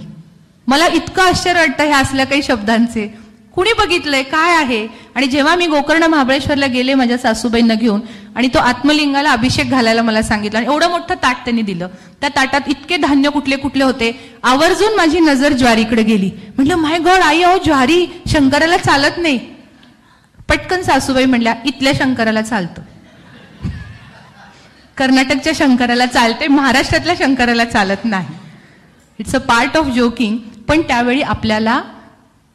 मला इतकं आश्चर्य वाटतं ह्या असल्या काही शब्दांचे. कुणी बघितलंय काय आहे? आणि जेव्हा मी गोकर्ण महाबळेश्वरला गेले माझ्या सासूबाईंना घेऊन, आणि तो आत्मलिंगाला अभिषेक घालायला मला सांगितलं, आणि एवढं मोठं ताट त्यांनी दिलं. त्या ताटात इतके धान्य कुठले कुठले होते, आवर्जून माझी नजर ज्वारीकडे गेली. म्हटलं माय गॉड आई, अहो ज्वारी शंकराला चालत नाही. पटकन सासूबाई म्हणल्या, इथल्या शंकराला चालतं, कर्नाटकच्या शंकराला चालते, महाराष्ट्रातल्या शंकराला चालत नाही. It's a part of joking. पण त्यावेळी आपल्याला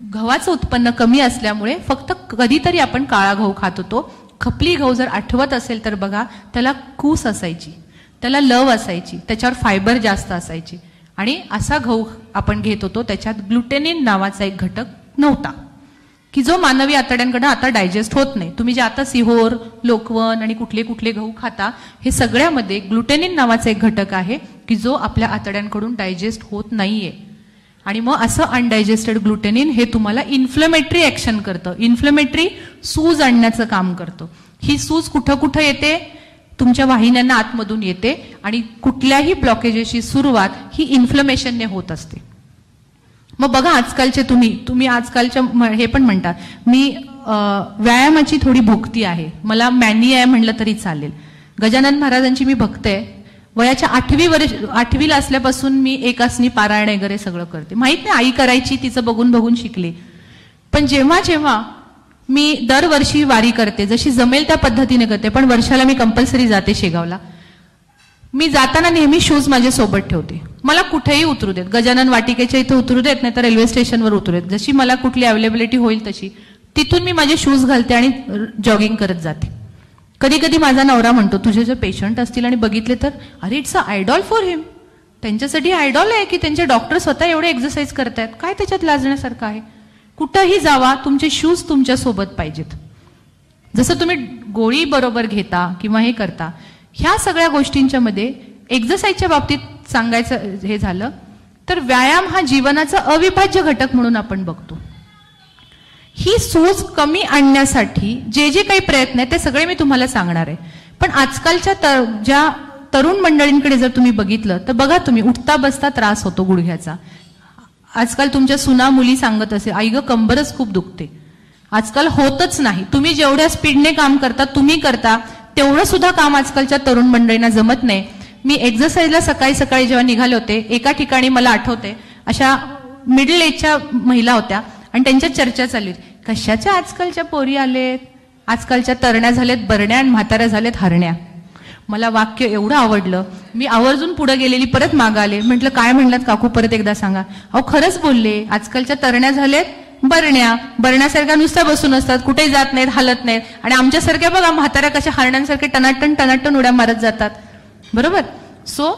गव्हाचं उत्पन्न कमी असल्यामुळे फक्त कधीतरी आपण काळा गहू खात होतो. खपली गहू जर आठवत असेल तर बघा, त्याला कूस असायची, त्याला लव असायची, त्याच्यावर फायबर जास्त असायची, आणि असा गहू आपण घेत होतो. त्याच्यात ग्लुटेनिन नावाचा एक घटक नव्हता, की जो मानवी आतड्यांकडे आता डायजेस्ट होत नाही. तुम्ही जे आता सिहोर, लोकवन आणि कुठले कुठले गहू खाता, हे सगळ्यामध्ये ग्लुटेनिन नावाचा एक घटक आहे की जो आपल्या आतड्यांकडून डायजेस्ट होत नाहीये. आणि मग असं अनडायजेस्टेड ग्लुटेनिन हे तुम्हाला इन्फ्लमेटरी ऍक्शन करतं, इन्फ्लमेटरी सूज आणण्याचं काम करतं. ही सूज कुठं कुठं येते? तुमच्या वाहिन्यांना आतमधून येते, आणि कुठल्याही ब्लॉकेजेसची सुरुवात ही इन्फ्लमेशनने होत असते. मग बघा आजकालचे तुम्ही आजकालच्या हे पण म्हणता, मी व्यायामाची थोडी भोगती आहे, मला मॅनी आहे म्हणलं तरी चालेल. गजानन महाराजांची मी भक्त आहे. वयाच्या 8वीला असल्यापासून मी एकासनी पारायण वगैरे सगळं करते. माहित नाही, आई करायची, तिचं बघून बघून शिकले. पण जेव्हा जेव्हा मी दरवर्षी वारी करते, जशी जमेल त्या पद्धतीने करते, पण वर्षाला मी कंपल्सरी जाते शेगावला. मी जाताना नेहमी शूज माझ्या सोबत ठेवते. मला कुठेही उतरू देत, गजानन वाटिकेच्या इथे उतरू देत, नाही तर रेल्वे स्टेशनवर उतरू देत, जशी मला कुठली अवेलेबिलिटी होईल तशी. तिथून मी माझे शूज घालते आणि जॉगिंग करत जाते. कधी कधी माझा नवरा म्हणतो, तुझे जर पेशंट असतील आणि बघितले तर, अरे इट्स अ आयडॉल फॉर हिम, त्यांच्यासाठी आयडॉल आहे की त्यांचे डॉक्टर स्वतः एवढे एक्सरसाइज करतायत, काय त्याच्यात लाजण्यासारखं आहे? कुठंही जावा, तुमचे शूज तुमच्या सोबत पाहिजेत. जसं तुम्ही गोळी बरोबर घेता किंवा हे करता, ह्या सगळ्या गोष्टींच्या मध्ये एक्सरसाइजच्या बाबतीत सांगायचं हे झालं तर व्यायाम हा जीवनाचा अविभाज्य घटक म्हणून आपण बघतो. ही सूज कमी आणण्यासाठी जे जे काही प्रयत्न आहेत ते सगळे मी तुम्हाला सांगणार आहे. पण आजकालच्या ज्या तरुण मंडळींकडे जर तुम्ही बघितलं तर बघा, तुम्ही उठता बसता त्रास होतो गुडघ्याचा. आजकाल तुमच्या सुना मुली सांगत असेल, आई ग कंबरच खूप दुखते. आजकाल होतच नाही. तुम्ही जेवढ्या स्पीडने काम करता, तुम्ही करता तेवढं सुद्धा काम आजकालच्या तरुण मंडळींना जमत नाही. मी एक्सरसाइजला सकाळी सकाळी जेव्हा निघाले होते, एका ठिकाणी मला आठवते अशा मिडल एजच्या महिला होत्या आणि त्यांच्या चर्चा चालली, कशाच्या आजकालच्या पोरी आलेत, आजकालच्या तरण्या झालेत बरण्या आणि म्हाताऱ्या झालेत हरण्या. मला वाक्य एवढं आवडलं, मी आवर्जून पुढे गेलेली, परत मागे आले, म्हटलं काय म्हणलात काकू, परत एकदा सांगा. अहो खरंच बोलले, आजकालच्या तरण्या झालेत बरण्या, बरण्यासारख्या नुसत्या बसून असतात, कुठेही जात नाहीत, हालत नाहीत, आणि आमच्यासारख्या बघा म्हाताऱ्या कशा हरण्यांसारखे टनाटन टनाटन उड्या मारत जातात. बरोबर. सो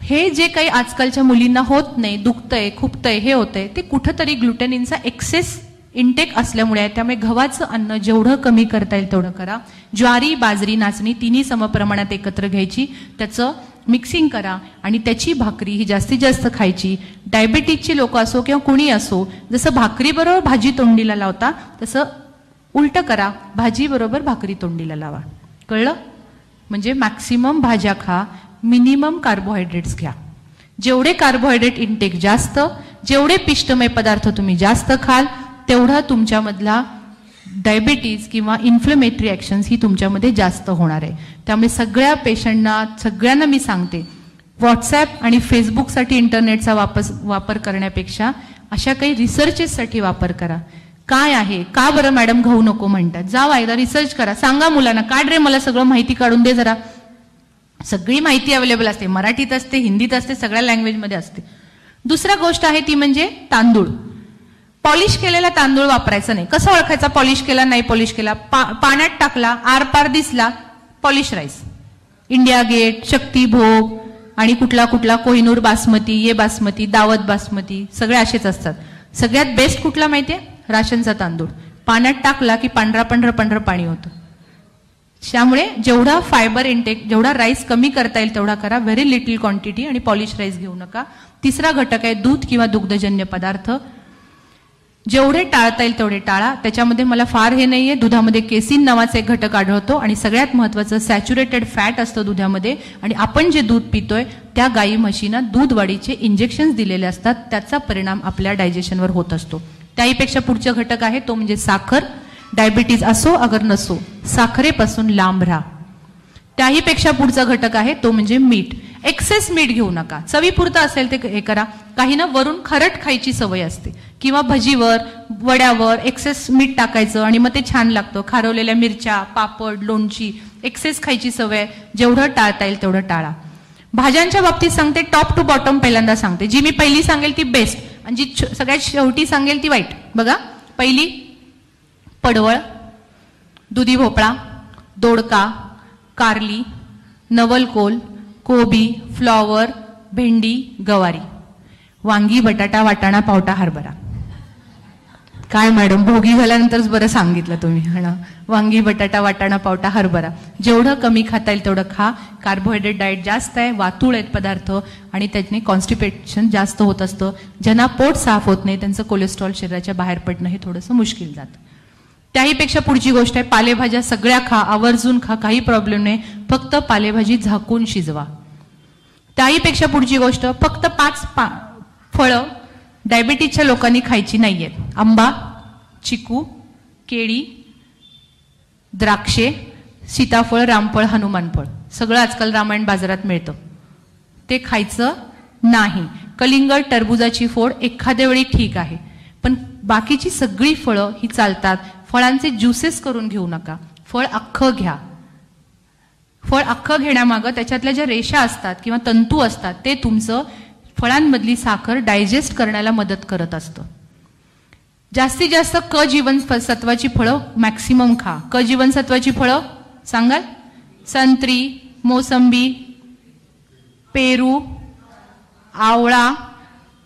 हे जे काही आजकालच्या मुलींना होत नाही, दुखतंय, खुपतंय, हे होतंय, ते कुठंतरी ग्लुटेनिनचा एक्सेस इंटेक असल्यामुळे आहे. त्यामुळे गव्हाचं अन्न जेवढं कमी करता येईल तेवढं करा. ज्वारी, बाजरी, नाचणी तिन्ही समप्रमाणात एकत्र घ्यायची, त्याचं मिक्सिंग करा आणि त्याची भाकरी ही जास्तीत जास्त खायची. डायबिटीजची लोक असो किंवा कुणी असो, जसं भाकरी बरोबर भाजी तोंडीला लावता तसं उलट करा, भाजी बरोबर भाकरी तोंडीला लावा. कळलं? म्हणजे मॅक्सिमम भाज्या खा, मिनिमम कार्बोहायड्रेट्स घ्या. जेवढे कार्बोहायड्रेट इंटेक जास्त, जेवढे पिष्टमय पदार्थ तुम्ही जास्त खाल, तेवढा तुमच्यामधला डायबिटीज किंवा इन्फ्लमेटरी ऍक्शन्स ही तुमच्यामध्ये जास्त होणार आहे. त्यामुळे सगळ्या पेशंटना, सगळ्यांना मी सांगते, व्हॉट्सॲप आणि फेसबुकसाठी इंटरनेटचा वापर करण्यापेक्षा अशा काही रिसर्चेससाठी वापर करा. काय आहे, का बरं मॅडम गहू नको म्हणतात, जावा एकदा रिसर्च करा, सांगा मुलांना, काढ रे मला सगळं माहिती काढून दे जरा. सगळी माहिती अवेलेबल असते, मराठीत असते, हिंदीत असते, सगळ्या लँग्वेजमध्ये असते. दुसरा गोष्ट आहे ती म्हणजे तांदूळ. पॉलिश केलेला तांदूळ वापरायचा नाही. कसं ओळखायचा पॉलिश केला नाही पॉलिश केला? पाण्यात टाकला, आरपार दिसला, पॉलिश राईस. इंडिया गेट, शक्ती भोग आणि कुठला कुठला कोहिनूर बासमती, ये बासमती, दावत बासमती, सगळे असेच असतात. सगळ्यात बेस्ट कुठला माहितीये? राशनचा तांदूळ. पाण्यात टाकला की पांढरा पांढरं पांढरं पाणी होतं. त्यामुळे जेवढा फायबर इंटेक, जेवढा राईस कमी करता येईल तेवढा करा. व्हेरी लिटिल क्वांटिटी, आणि पॉलिश राईस घेऊ नका. तिसरा घटक आहे दूध किंवा दुग्धजन्य पदार्थ. जेवढे टाळता येईल तेवढे टाळा. त्याच्यामध्ये मला फार हे नाहीये, दुधामध्ये केसिन नावाचा एक घटक आढळतो आणि सगळ्यात महत्त्वाचं सॅच्युरेटेड फॅट असतं दुधामध्ये. आणि आपण जे दूध पितोय त्या गाई म्हशींना दूध वाढीचे इंजेक्शन्स दिलेले असतात, त्याचा परिणाम आपल्या डायजेशनवर होत असतो. त्याहीपेक्षा पुढचा घटक आहे तो म्हणजे साखर. डायबिटीज असो अगर नसो, साखरेपासून लांब राहा. त्याहीपेक्षा पुढचा घटक आहे तो म्हणजे मीठ. एक्सेस मीठ घेऊ नका, चवीपुरतं असेल ते हे करा. काही ना वरून खरट खायची सवय असते किंवा भजीवर वड्यावर एक्सेस मीठ टाकायचं आणि मग ते छान लागतं. खारवलेल्या मिरच्या, पापड, लोणची, एक्सेस खायची सवय. जेवढं टाळता येईल तेवढं टाळा. भाज्यांच्या बाबतीत सांगते, टॉप टू बॉटम पहिल्यांदा सांगते. जी मी पहिली सांगेल ती बेस्ट आणि जी सगळ्यात शेवटी सांगेल ती वाईट. बघा, पहिली पडवळ, दुधी भोपळा, दोडका, कारली, नवलकोल, कोबी, फ्लॉवर, भेंडी, गवारी, वांगी, बटाटा, वाटाणा, पावटा, हरभरा. काय मॅडम, भोगी झाल्यानंतरच बरं सांगितलं तुम्ही ना. वांगी, बटाटा, वाटाणा, पावटा, हरभरा. जेवढं कमी खाता येईल तेवढं खा. कार्बोहायड्रेट डाएट जास्त आहे, वातूळ आहेत पदार्थ आणि त्याने कॉन्स्टिपेशन जास्त होत असतं. ज्यांना पोट साफ होत नाही त्यांचं कोलेस्ट्रॉल शरीराच्या बाहेर पडणं हे थोडंसं मुश्किल जातं. त्याहीपेक्षा पुढची गोष्ट आहे, पालेभाज्या सगळ्या खा, आवर्जून खा, काही प्रॉब्लेम नाही. फक्त पालेभाजी झाकून शिजवा. त्याहीपेक्षा पुढची गोष्ट, फक्त 5 फळं डायबिटीजच्या लोकांनी खायची नाहीयेत. आंबा, चिकू, केळी, द्राक्षे, सीताफळ, रामफळ, हनुमानफळ, सगळं आजकाल रामायण बाजारात मिळतं, ते खायचं नाही. कलिंगड, टरबुजाची फोड एखाद्या वेळी ठीक आहे, पण बाकीची सगळी फळं ही चालतात. फळांचे ज्युसेस करून घेऊ नका, फळ अख्खं घ्या. फळ अख्खं घेण्यामागं त्याच्यातल्या ज्या रेषा असतात किंवा तंतू असतात ते तुमचं फळांमधली साखर डायजेस्ट करण्याला मदत करत असतं. जास्तीत जास्त क जीवनसत्वाची फळं मॅक्सिमम खा. क जीवनसत्वाची फळं सांगाल? संत्री, मोसंबी, पेरू, आवळा,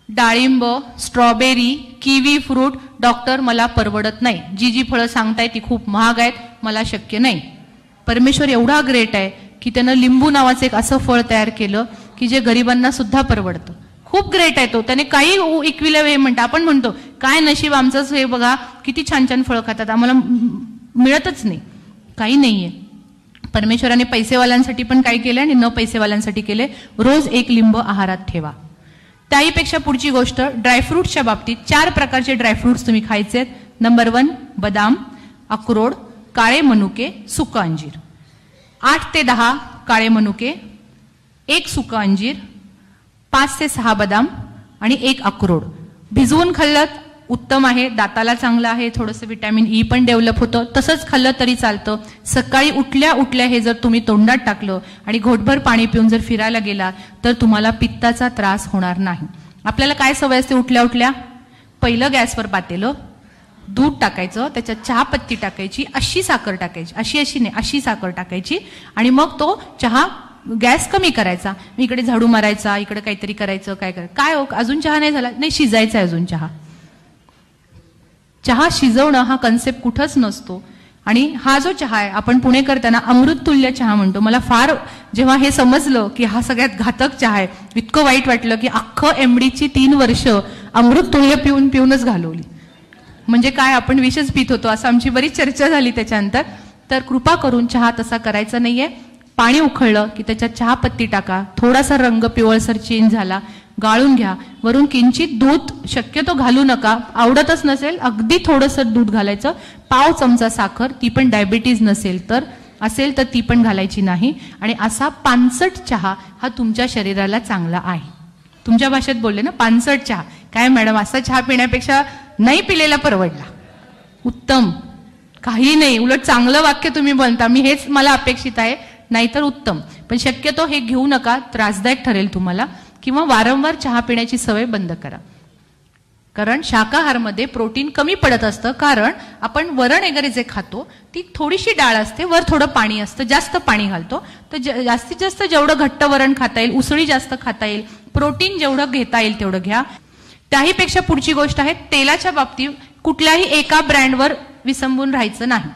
डाळिंब, स्ट्रॉबेरी, किवी फ्रूट. डॉक्टर, मला परवडत नाही, जी जी फळं सांगताय ती खूप महाग आहेत, मला शक्य नाही. परमेश्वर एवढा ग्रेट आहे की त्यानं लिंबू नावाचं एक असं फळ तयार केलं की जे गरिबांना सुद्धा परवडतं. खूप ग्रेट आहे तो. त्याने काही इकविलं हे म्हणतं. आपण म्हणतो काय नशीब आमचंच, हे बघा किती छान छान फळं खातात, आम्हाला मिळतच नाही. काही नाहीये. परमेश्वराने पैसेवाल्यांसाठी पण काय केलं आणि न पैसेवाल्यांसाठी केले. रोज 1 लिंब आहारात ठेवा. त्याहीपेक्षा पुढची गोष्ट, ड्रायफ्रुट्सच्या बाबतीत 4 प्रकारचे ड्रायफ्रुट्स तुम्ही खायचे आहेत. नंबर 1 बदाम, अक्रोड, काळे मनुके, सुकं अंजीर. 8 ते 10 काळे मनुके, 1 सुकं अंजीर, 5 ते 6 बदाम आणि 1 अक्रोड. भिजवून खाल्लं उत्तम आहे, दाताला चांगलं आहे, थोडंसं विटॅमिन ई पण डेव्हलप होतं. तसंच खाल्लं तरी चालतं. सकाळी उठल्या उठल्या हे जर तुम्ही तोंडात टाकलं आणि घोटभर पाणी पिऊन जर फिरायला गेला तर तुम्हाला पित्ताचा त्रास होणार नाही. आपल्याला काय सवय असते उठल्या उठल्या? पहिलं गॅसवर पातेलं, दूध टाकायचं, त्याच्यात चहापत्ती टाकायची, अशी साखर टाकायची, अशी नाही, अशी साखर टाकायची आणि मग तो चहा गॅस कमी करायचा. इकडे झाडू मारायचा, इकडे काहीतरी करायचं. काय हो अजून चहा नाही झाला? नाही, शिजायचा अजून चहा. चहा शिजवणं हा कन्सेप्ट कुठंच नसतो. आणि हा जो चहा आहे, आपण पुणेकर त्यांना अमृततुल्य चहा म्हणतो. मला फार जेव्हा हे समजलं की हा सगळ्यात घातक चहा आहे, इतकं वाईट वाटलं की अख्खं एमडीची 3 वर्ष अमृततुल्य पिऊन पिऊनच घालवली. म्हणजे काय, आपण विषच पित होतो असं आमची बरीच चर्चा झाली त्याच्यानंतर. तर कृपा करून चहा तसा करायचा नाहीये. पाणी उकळलं की त्याच्यात चहापत्ती टाका, थोडासा रंग पिवळसर चेंज झाला, गाळून घ्या. वरून किंचित दूध शक्यतो घालू नका, आवडतच नसेल अगदी थोडंसं दूध घालायचं. पाव चमचा साखर, ती पण डायबिटीज नसेल तर, असेल तर ती पण घालायची नाही. आणि असा पानसट चहा हा तुमच्या शरीराला चांगला आहे. तुमच्या भाषेत बोलले ना, पानसट चहा. काय मॅडम, असा चहा पिण्यापेक्षा नाही पिलेला परवडला. उत्तम, काही नाही, उलट चांगलं वाक्य तुम्ही बोलता. मी हेच मला अपेक्षित आहे, नाहीतर उत्तम. पण शक्यतो हे घेऊ नका, त्रासदायक ठरेल तुम्हाला. किंवा वारंवार चहा पिण्याची सवय बंद करा. कारण शाकाहारमध्ये प्रोटीन कमी पडत असतं. कारण आपण वरण वगैरे जे खातो ती थोडीशी डाळ असते, वर थोडं पाणी असतं, जास्त पाणी घालतो. तर जास्तीत जास्त जेवढं घट्ट वरण खाता येईल, उसळी जास्त खाता येईल, प्रोटीन जेवढं घेता येईल तेवढं घ्या. त्याहीपेक्षा पुढची गोष्ट आहे, तेलाच्या बाबतीत कुठल्याही एका ब्रँडवर विसंबून राहायचं नाही.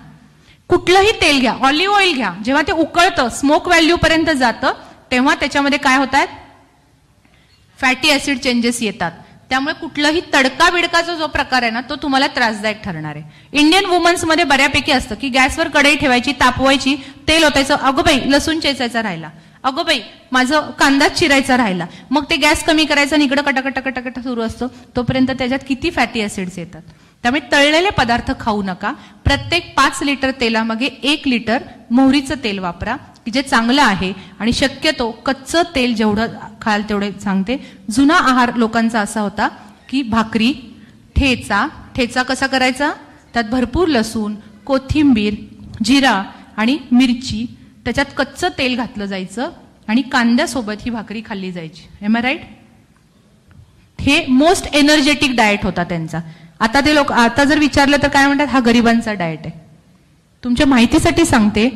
कुठलंही तेल घ्या, ऑलिव्ह ऑइल घ्या, जेव्हा ते उकळतं, स्मोक व्हॅल्यू पर्यंत जातं, तेव्हा त्याच्यामध्ये काय होतात, फॅटी ऍसिड चेंजेस येतात. त्यामुळे कुठलाही तडका बिडकाचा जो प्रकार आहे ना तो तुम्हाला त्रासदायक ठरणार आहे। इंडियन वुमन्स मध्ये बऱ्यापैकी असतं की गॅसवर कढई ठेवायची, तापवायची, तेल ओतायचं, अगो बाई लसूण चेचायचा राहिला, अगो बाई माझं कांदाच चिरायचा राहिला, मग ते गॅस कमी करायचं आणि इकडं कटाकट सुरू असतं, तोपर्यंत त्याच्यात किती फॅटी ऍसिड्स येतात। त्यामुळे तळलेले पदार्थ खाऊ नका। प्रत्येक 5 लिटर तेलामागे 1 लिटर मोहरीचं तेल वापरा की जे चांगलं आहे, आणि शक्यतो कच्चं तेल जेवढं खाल तेवढे सांगते। जुना आहार लोकांचा असा होता की भाकरी, ठेचा कसा करायचा, त्यात भरपूर लसूण, कोथिंबीर, जिरा आणि मिरची, त्याच्यात कच्चं तेल घातलं जायचं आणि कांद्यासोबत ही भाकरी खाल्ली जायची। Am I right? हे मोस्ट एनर्जेटिक डाएट होता त्यांचा। आता ते लोक आता जर विचारलं तर काय म्हणतात, हा गरिबांचा डाएट आहे। तुमच्या माहितीसाठी सांगते,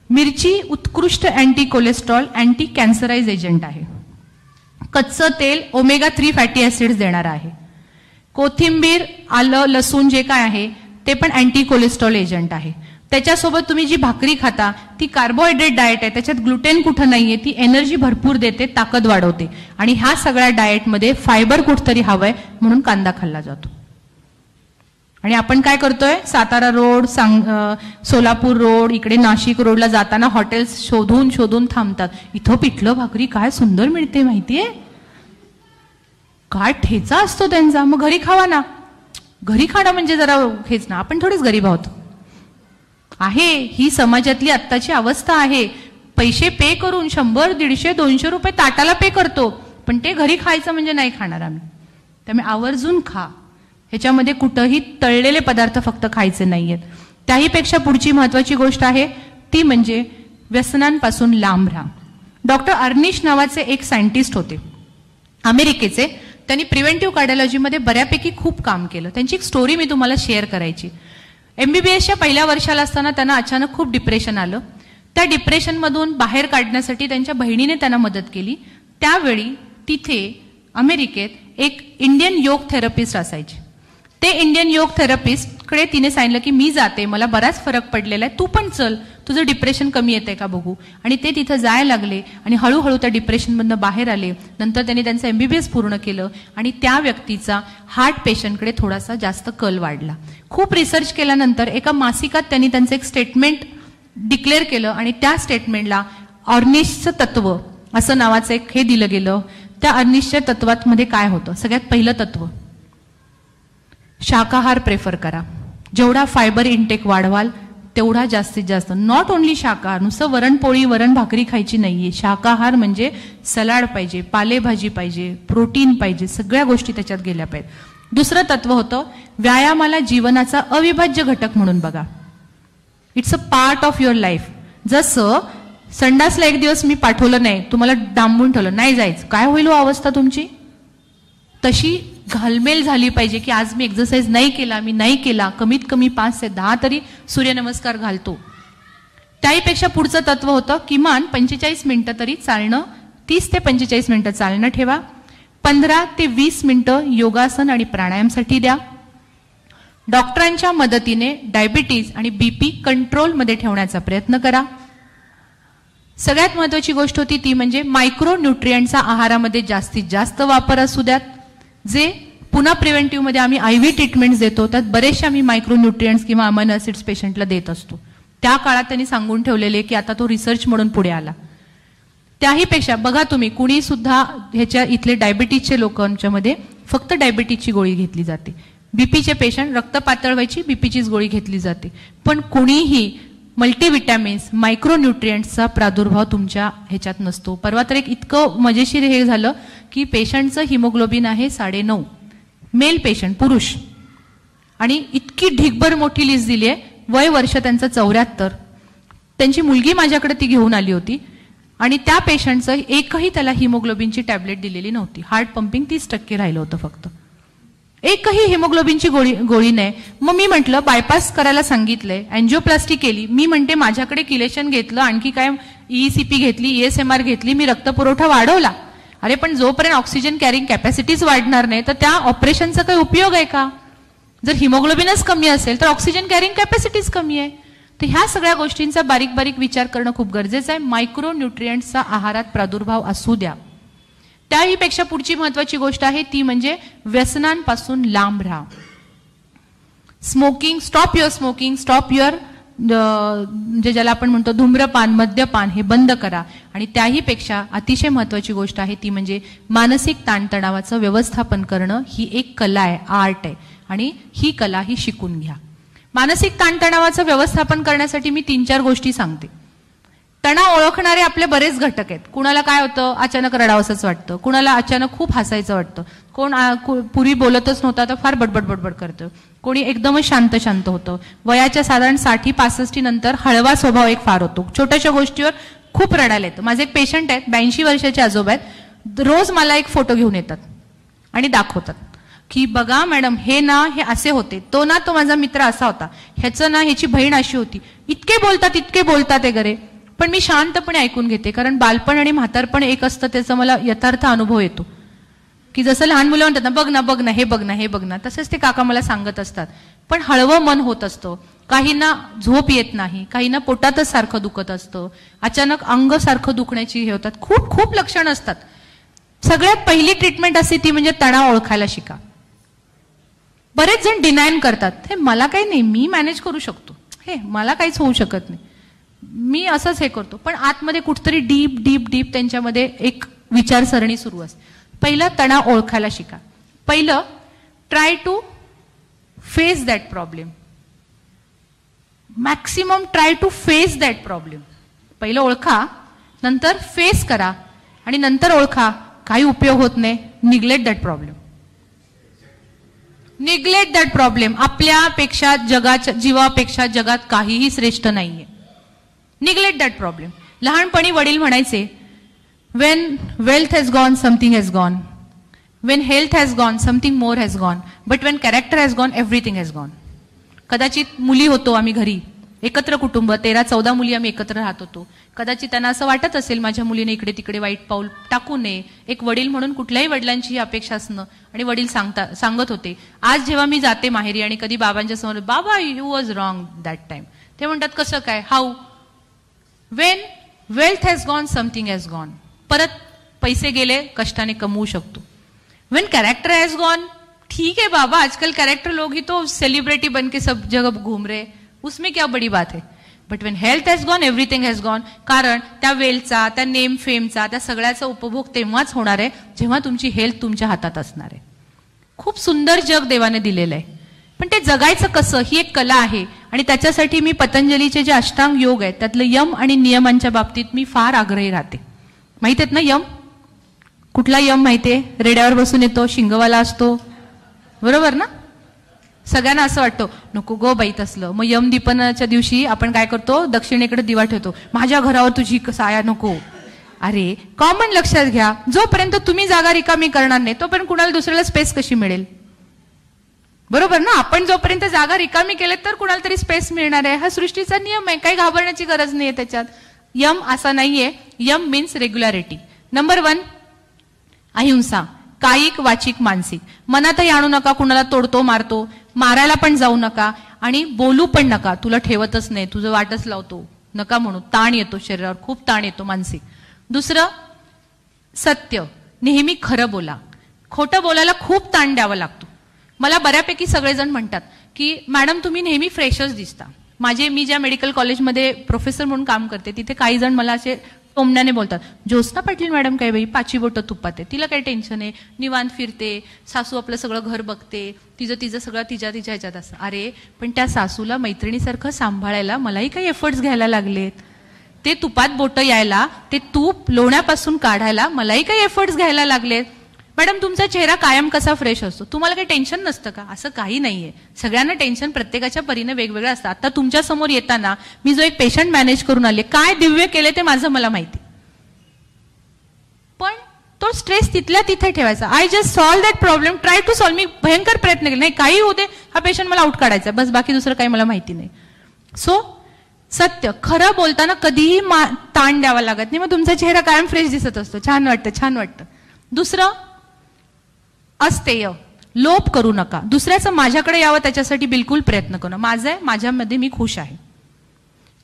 मिरची उत्कृष्ट अँटी कोलेस्ट्रॉल, अँटी कॅन्सराइज एजंट आहे। कच्चं तेल ओमेगा 3 फॅटी ऍसिड्स देणार आहे। कोथिंबीर, आलं, लसूण जे काय आहे ते पण अँटी कोलेस्ट्रॉल एजंट आहे। त्याच्यासोबत तुम्ही जी भाकरी खाता ती कार्बोहायड्रेट डाएट आहे, त्याच्यात ग्लुटेन कुठं नाहीये, ती एनर्जी भरपूर देते, ताकद वाढवते, आणि ह्या सगळ्या डाएटमध्ये फायबर कुठतरी हवंय म्हणून कांदा खाल्ला जातो। आणि आपण काय करतोय, सातारा रोड, सोलापूर रोड, इकडे नाशिक रोडला जाताना हॉटेल्स शोधून शोधून थांबतात, इथं पिठलं भाकरी काय सुंदर मिळते माहितीये, काय ठेचा असतो त्यांचा, मग घरी खावा ना। घरी खाणं म्हणजे जरा हेच ना, आपण थोडीच गरीब आहोत आहे, ही समाजातली आत्ताची अवस्था आहे। पैसे पे करून 100, 150, 200 रुपये ताटाला पे करतो, पण ते घरी खायचं म्हणजे नाही खाणार आम्ही। त्यामुळे आवर्जून खा, ह्याच्यामध्ये कुठंही तळलेले पदार्थ फक्त खायचे नाहीयेत। त्याहीपेक्षा पुढची महत्वाची गोष्ट आहे ती म्हणजे व्यसनांपासून लांब राहा। डॉक्टर अर्निश नावाचे एक सायंटिस्ट होते अमेरिकेचे, त्यांनी प्रिव्हेंटिव्ह कार्डिओलॉजीमध्ये बऱ्यापैकी खूप काम केलं। त्यांची एक स्टोरी मी तुम्हाला शेअर करायची। MBBSच्या पहिल्या वर्षाला असताना त्यांना अचानक खूप डिप्रेशन आलं। त्या डिप्रेशनमधून बाहेर काढण्यासाठी त्यांच्या बहिणीने त्यांना मदत केली। त्यावेळी तिथे अमेरिकेत एक इंडियन योग थेरपिस्ट असायचे। ते इंडियन योग थेरपिस्टकडे तिने सांगितलं की मी जाते, मला बराच फरक पडलेला आहे, तू पण चल, तुझं डिप्रेशन कमी येतंय का बघू। आणि ते तिथं जायला लागले आणि हळूहळू त्या डिप्रेशनमधनं बाहेर आले। नंतर त्यांनी त्यांचं MBBS पूर्ण केलं आणि त्या व्यक्तीचा हार्ट पेशंटकडे थोडासा जास्त कल वाढला। खूप रिसर्च केल्यानंतर एका मासिकात त्यांनी त्यांचं एक स्टेटमेंट डिक्लेअर केलं आणि त्या स्टेटमेंटला ऑर्निशचं तत्व असं नावाचं एक हे दिलं गेलं। त्या अर्निशच्या तत्वात मध्ये काय होतं, सगळ्यात पहिलं तत्व, शाकाहार प्रेफर करा। जेवढा फायबर इंटेक वाढवाल तेवढा जास्तीत जास्त, नॉट ओनली शाकाहार, नुसतं वरणपोळी वरण भाकरी खायची नाहीये। शाकाहार म्हणजे सलाड पाहिजे, पालेभाजी पाहिजे, प्रोटीन पाहिजे, सगळ्या गोष्टी त्याच्यात गेल्या पाहिजेत। दुसरं तत्व होतं, व्यायामाला जीवनाचा अविभाज्य घटक म्हणून बघा। It's a part of your life. जसं संडासला एक दिवस मी पाठवलं नाही, तुम्हाला डांबून ठेवलं, नाही जायचं, काय होईल अवस्था तुमची, तशी घालमेल झाली पाहिजे की आज मी एक्सरसाइज नाही केला, मी नाही केला, कमीत कमी 5 ते 10 तरी सूर्यनमस्कार घालतो। त्याहीपेक्षा पुढचं तत्व होतं, किमान 45 मिनिटं तरी चालणं, 30 ते 45 मिनिटं चालणं ठेवा, 15 ते 20 मिनिटं योगासन आणि प्राणायामसाठी द्या। डॉक्टरांच्या मदतीने डायबिटीज आणि BP कंट्रोलमध्ये ठेवण्याचा प्रयत्न करा। सगळ्यात महत्वाची गोष्ट होती ती म्हणजे मायक्रो न्यूट्रिएंटचा आहारामध्ये जास्तीत जास्त वापर असू द्यात। जे पुन्हा प्रिव्हेंटिव्ह मध्ये आम्ही IV ट्रीटमेंट्स देतो, त्यात बरेचसे आम्ही मायक्रो न्यूट्रिएंट्स किंवा अमायनो ऍसिड्स पेशंटला देत असतो। त्या काळात त्यांनी सांगून ठेवलेले की आता तो रिसर्च म्हणून पुढे आला। त्याहीपेक्षा बघा तुम्ही, कुणी सुद्धा ह्याच्या इथले डायबिटीजचे लोकांच्यामध्ये फक्त डायबिटीजची गोळी घेतली जाते। BPचे पेशंट रक्त पातळ व्हायची BPचीच गोळी घेतली जाते, पण कुणीही मल्टीविटॅमिन्स, मायक्रो न्यूट्रिएंट्सचा प्रादुर्भाव तुमच्या ह्याच्यात नसतो। परवा तर एक इतकं मजेशीर हे झालं की पेशंटचं हिमोग्लोबिन आहे 9.5, मेल पेशंट, पुरुष, आणि इतकी ढिगभर मोठी लिस्ट दिली आहे, वय वर्ष त्यांचं 74, त्यांची मुलगी माझ्याकडे ती घेऊन आली होती आणि त्या पेशंटचं एकही त्याला हिमोग्लोबिनची टॅबलेट दिलेली नव्हती। हार्ट पंपिंग 30% राहिलं होतं फक्त, एकही हिमोग्लोबिनची गोळी नाही। मग मी म्हटलं बायपास करायला सांगितलंय, अँजिओप्लास्टी केली, मी म्हणते माझ्याकडे किलेशन घेतलं, आणखी काय ECP घेतली, ESMR घेतली, मी रक्तपुरवठा वाढवला। अरे पण जोपर्यंत ऑक्सिजन कॅरिंग कॅपॅसिटीज वाढणार नाही तर त्या ऑपरेशनचा काही उपयोग आहे का? जर हिमोग्लोबिनच कमी असेल तर ऑक्सिजन कॅरिंग कॅपॅसिटीज कमी आहे। तर ह्या सगळ्या गोष्टींचा बारीक बारीक विचार करणं खूप गरजेचं आहे। मायक्रो न्यूट्रिएंट्सचा आहारात प्रादुर्भाव असू द्या। त्याही पेक्षा पुढची महत्वाची गोष्ट आहे ती म्हणजे व्यसनांपासून लांब राहा. Smoking, stop your smoking, stop your म्हणजे ज्याला आपण म्हणतो धूम्रपान, मद्यपान, हे बंद करा. आणि त्याही पेक्षा अतिशय महत्वाची गोष्ट आहे ती म्हणजे मानसिक ताणतणावाचं व्यवस्थापन करणं. ही एक कला आहे, आर्ट आहे, आणि ही कला ही शिकून घ्या. मानसिक ताणतणावाचं व्यवस्थापन करण्यासाठी मी 3-4 गोष्टी सांगते. तणाव ओळखणारे आपले बरेच घटक आहेत. कुणाला काय होतं, अचानक रडावंसंच वाटतं, कुणाला अचानक खूप हसायचं वाटतं, कोण पूर्वी बोलतच नव्हता तर फार बडबड बडबड करतं, कोणी एकदमच शांत शांत होतं. वयाच्या साधारण 60-65 नंतर हळवा स्वभाव एक फार होतो, छोट्याशा गोष्टीवर खूप रडायला येतं. माझे एक पेशंट आहेत, 82 वर्षाचे आजोबा आहेत. रोज मला एक फोटो घेऊन येतात आणि दाखवतात की बघा मॅडम हे ना हे असे होते, तो माझा मित्र असा होता, ह्याचं ना ह्याची बहीण अशी होती. इतके बोलतात वगैरे. पण मी शांतपणे ऐकून घेते, कारण बालपण आणि म्हातारपण एक असतं, त्याचा मला यथार्थ अनुभव येतो. की जसं लहान मुलं म्हणतात ना, बघ ना, हे बघ ना, तसंच ते काका मला सांगत असतात. पण हळवं मन होत असतं. काहींना झोप येत नाही, काहींना पोटातच सारखं दुखत असतं, अचानक अंग सारखं दुखण्याची हे होतात. खूप खूप लक्षणं असतात. सगळ्यात पहिली ट्रीटमेंट असते ती म्हणजे तणाव ओळखायला शिका. बरेच जण डिनायन करतात, हे मला काही नाही, मी मॅनेज करू शकतो, हे मला काहीच होऊ शकत नाही, मी असंच हे करतो. पण आतमध्ये कुठतरी डीप डीप डीप त्यांच्यामध्ये एक विचारसरणी सुरू असते. पहिलं तणाव ओळखायला शिका. पहिलं try to face that problem. Maximum try to face that problem. पहिलं ओळखा, नंतर फेस करा, आणि नंतर ओळखा काही उपयोग होत नाही, neglect that problem. Neglect that problem. आपल्यापेक्षा जगाच्या जीवापेक्षा जगात काहीही श्रेष्ठ नाहीये. Neglect that problem. लहानपणी वडील म्हणायचे, Wien wealth has gone something has gone, Wien health has gone something more has gone, but Wien character has gone everything has gone. कदाचित मुली होतो आम्ही घरी, एकत्र कुटुंब, 13-14 मुली आम्ही एकत्र राहत होतो. कदाचित त्यांना असं वाटत असेल माझ्या मुलीने इकडे तिकडे वाईट पाऊल टाकू नये. एक वडील म्हणून कुठल्याही वडिलांची ही अपेक्षा असणं. आणि वडील सांगत होते, आज जेव्हा मी जाते माहेरी आणि कधी बाबांच्या समोर, बाबा you was wrong that time, ते म्हणतात कसं काय, how, Wien wealth has gone something has gone. परत पैसे गेले, कष्टाने कमवू शकतो. वेन कैरेक्टर हैज गॉन, ठीक है बाबा, आजकल कैरेक्टर लोग ही तो सेलिब्रिटी बन के सब जगह घूम रहे, उसमें क्या बड़ी बात है. But Wien health has gone everything has gone. कारण त्या वेलचा, त्या नेम फेमचा, त्या सगळ्याचा उपभोग तेव्हाच होणार आहे जेव्हा तुमची हेल्थ तुमच्या हातात असणार आहे. खूप सुंदर जग देवाने दिलेलं आहे, पण ते जगायचं कसं ही एक कला आहे. आणि त्याच्यासाठी मी पतंजलीचे जे अष्टांग योग आहेत त्यातलं यम आणि नियमांच्या बाबतीत मी फार आग्रही राहते. माहित आहेत ना यम? कुठला यम माहितीये? रेड्यावर बसून येतो, शिंगवाला असतो, बरोबर ना? सगळ्यांना असं वाटतं नको गो बाई तसलं. मग यम दीपनाच्या दिवशी आपण काय करतो, दक्षिणेकडे दिवा ठेवतो, माझ्या घरावर तुझी साया नको. अरे कॉमन लक्षात घ्या, जोपर्यंत तुम्ही जागा रिकामी करणार नाही तोपर्यंत कुणाला दुसऱ्याला स्पेस कशी मिळेल, बरोबर ना? आपण जोपर्यंत जागा रिकामी केले तर कुणाला तरी स्पेस मिळणार आहे. हा सृष्टीचा नियम आहे, काही घाबरण्याची गरज नाहीये त्याच्यात. यम असा नाहीये. M means regularity. नंबर 1 अहिंसा, कायिक, वाचिक, मानसिक. मनातही आणू नका, कुणाला तोडतो मारतो, मारायला पण जाऊ नका, आणि बोलू पण नका, तुला ठेवतच नाही, तुझं वाटच लावतो, नका म्हणू. ताण येतो शरीरावर, खूप ताण येतो मानसिक. दुसरं सत्य, नेहमी खरं बोला. खोटं बोलायला खूप ताण द्यावा लागतो. मला बऱ्यापैकी सगळेजण म्हणतात की मॅडम तुम्ही नेहमी फ्रेशच दिसता. मी ज्या मेडिकल कॉलेजमध्ये प्रोफेसर म्हणून काम करते तिथे काही जण मला असे टोमण्याने बोलतात, ज्योत्स्ना पाटील मॅडम काय बाई 5 बोटं तुपात आहे, तिला काही टेन्शन आहे, निवांत फिरते, सासू आपलं सगळं घर बघते, तिचं सगळं तिच्या ह्याच्यात असं. अरे पण त्या सासूला मैत्रिणीसारखं सांभाळायला मलाही काही एफर्ट्स घ्यायला लागलेत. ते तुपात बोटं यायला, ते तूप लोण्यापासून काढायला मलाही काही एफर्ट्स घ्यायला लागलेत. मॅडम तुमचा चेहरा कायम कसा फ्रेश असतो, तुम्हाला काही टेन्शन नसतं का? असं काही नाहीये. सगळ्यांना टेन्शन प्रत्येकाच्या परीने वेगवेगळं असतं. आता तुमच्या समोर येताना मी जो एक पेशंट मॅनेज करून आले, काय दिव्य केले ते माझं मला माहिती, पण तो स्ट्रेस तिथल्या तिथे ठेवायचा. I just solve that problem, try to solve. मी भयंकर प्रयत्न केले, नाही काही होते, हा पेशंट मला आउट काढायचा, बस, बाकी दुसरं काही मला माहिती नाही. सो सत्य, खरं बोलताना कधीही ताण द्यावा लागत नाही, मग तुमचा चेहरा कायम फ्रेश दिसत असतो, छान वाटतं. दुसरं अस्तेय, लोभ करू नका. दुसऱ्याचं माझ्याकडे यावं त्याच्यासाठी बिलकुल प्रयत्न करू नका. माझं आहे, माझ्यामध्ये मी खुश आहे.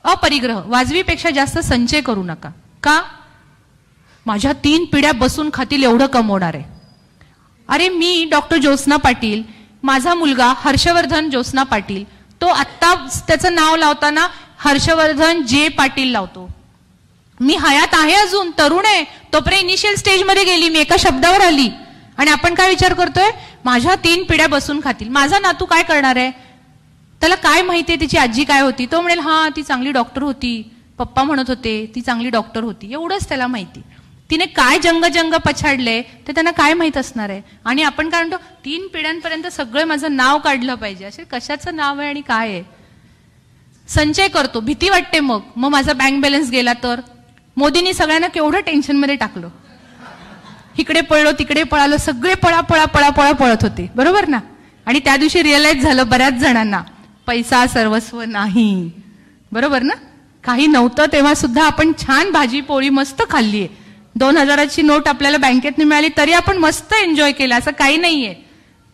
अपरिग्रह, वाजवीपेक्षा जास्त संचय करू नका. का? माझ्या 3 पिढ्या बसून खातील एवढं कमवणार आहे. अरे मी डॉक्टर ज्योत्स्ना पाटील, माझा मुलगा हर्षवर्धन ज्योत्स्ना पाटील, तो आत्ता त्याचं नाव लावताना हर्षवर्धन जे पाटील लावतो. मी हयात आहे, अजून तरुण आहे, तोपर्यंत इनिशियल स्टेजमध्ये गेली, मी एका शब्दावर आली. आणि आपण काय विचार करतोय, माझ्या 3 पिढ्या बसून खातील, माझा नातू काय करणार आहे, त्याला काय माहितीये तिची आजी काय होती. तो म्हणेल हा ती चांगली डॉक्टर होती, पप्पा म्हणत होते ती चांगली डॉक्टर होती, एवढंच त्याला माहिती. तिने काय जंग पछाडले ते त्यांना काय माहित असणार आहे. आणि आपण काय म्हणतो 3 पिढ्यांपर्यंत सगळं माझं नाव काढलं पाहिजे. असे कशाचं नाव आहे आणि काय आहे. संचय करतो, भीती वाटते. मग माझा बँक बॅलन्स गेला तर. मोदींनी सगळ्यांना केवढं टेन्शनमध्ये टाकलं, इकडे पळलो तिकडे पळालो, सगळे पळा पळत होते, बरोबर ना. आणि त्या दिवशी रिअलाइज झालं बऱ्याच जणांना पैसा सर्वस्व नाही, बरोबर ना. काही नव्हतं तेव्हा सुद्धा आपण छान भाजी पोळी मस्त खाल्लीये. 2000ची नोट आपल्याला बँकेतून मिळाली तरी आपण मस्त एन्जॉय केलं, असं काही नाहीये.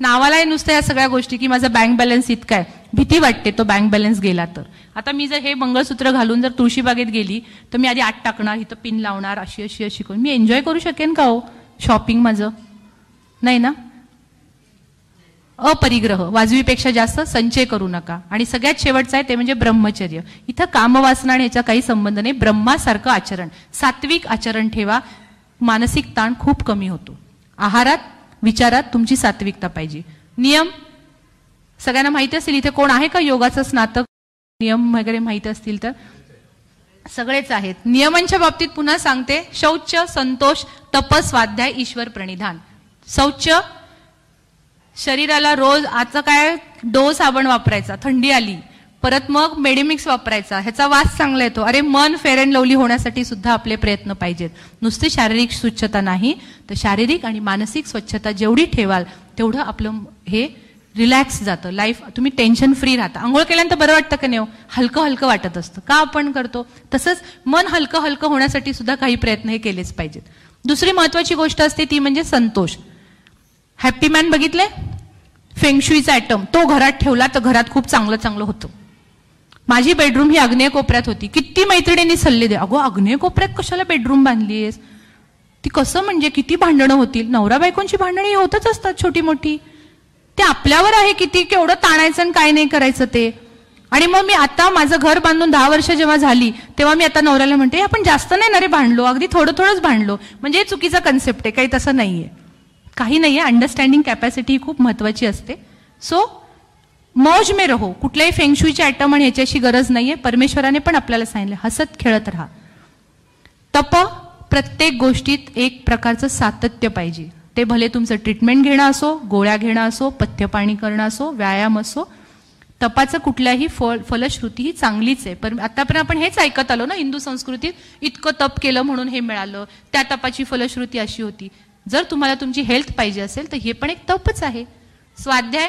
नावाला नुसतं या सगळ्या गोष्टी की माझा बँक बॅलन्स इतका आहे. भीती वाटते तो बँक बॅलन्स गेला तर. आता मी जर हे मंगळसूत्र घालून जर तुळशीबागेत गेली तर मी आधी 8 टाकणार, इथं पिन लावणार, अशी करून मी एन्जॉय करू शकेन का हो शॉपिंग माझं? नाही ना. अपरिग्रह, वाजवीपेक्षा जास्त संचय करू नका. आणि सगळ्यात शेवटचं आहे ते म्हणजे ब्रह्मचर्य. इथं कामवासना आणि ह्याचा काही संबंध नाही. ब्रह्मासारखं आचरण, सात्विक आचरण ठेवा, मानसिक ताण खूप कमी होतो. आहारात विचारात तुमची सात्विकता पाहिजे. नियम सगळ्यांना माहिती असतील, इथे कोण आहे का योगाचं स्नातक, नियम वगैरे माहिती असतील तर सगळेच आहेत. नियमांच्या बाबतीत पुन्हा सांगते, शौच, संतोष, तप, स्वाध्याय, ईश्वर प्रणिधान. शौच, शरीराला रोज आजचा काय डो साबण वापरायचा, थंडी आली, परत मग मेडिमिक्स वापरायचा, ह्याचा वास चांगला येतो. अरे मन फेअर अँड लवली होण्यासाठी सुद्धा आपले प्रयत्न पाहिजेत. नुसती शारीरिक स्वच्छता नाही तर शारीरिक आणि मानसिक स्वच्छता जेवढी ठेवाल तेवढं आपलं हे रिलॅक्स जातं लाईफ. तुम्ही टेन्शन फ्री राहता. आंघोळ केल्यानंतर बरं वाटतं का नाही? हलकं हलकं वाटत असतं. का आपण करतो तसंच मन हलकं हलकं होण्यासाठी सुद्धा काही प्रयत्न हे केलेच पाहिजेत. दुसरी महत्वाची गोष्ट असते ती म्हणजे संतोष. हॅपी मॅन बघितले, फेंगशुईचा आयटम तो घरात ठेवला तर घरात खूप चांगलं होतं. माझी बेडरूम ही आग्नेय कोपऱ्यात होती. किती मैत्रिणींनी सल्ले दे, अगो आग्नेय कोपऱ्यात कशाला बेडरूम बांधलीयस, ती कसं म्हणजे किती भांडणं होतील. नवरा बायकोंची भांडणी होतच असतात छोटी मोठी. ते आपल्यावर आहे किती केवढं ताणायचं आणि काय नाही करायचं ते. आणि मग मी आता माझं घर बांधून 10 वर्ष जेव्हा झाली तेव्हा मी आता नवऱ्याला म्हणते आपण जास्त नाही ना रे भांडलो, अगदी थोडंच भांडलो. म्हणजे चुकीचा कन्सेप्ट आहे, काही तसं नाहीये, काही नाहीये. अंडरस्टँडिंग कॅपॅसिटी ही खूप महत्वाची असते. सो मौज में रहो. कुठल्याही फेंगशुईचे आयटम आणि ह्याच्याशी गरज नाहीये. परमेश्वराने पण आपल्याला सांगितलं हसत खेळत राहा. तप, प्रत्येक गोष्टीत एक प्रकारचं सातत्य पाहिजे. ते भले तुमचं ट्रीटमेंट घेणं असो, गोळ्या घेणं असो, पथ्यपाणी करणं असो, व्यायाम असो. तपाचं कुठल्याही फलश्रुती ही चांगलीच आहे. पण आतापर्यंत आपण हेच ऐकत आलो ना हिंदू संस्कृतीत, इतकं तप केलं म्हणून हे मिळालं, त्या तपाची फलश्रुती अशी होती. जर तुम्हाला तुमची हेल्थ पाहिजे असेल तर हे पण एक तपच आहे. स्वाध्याय,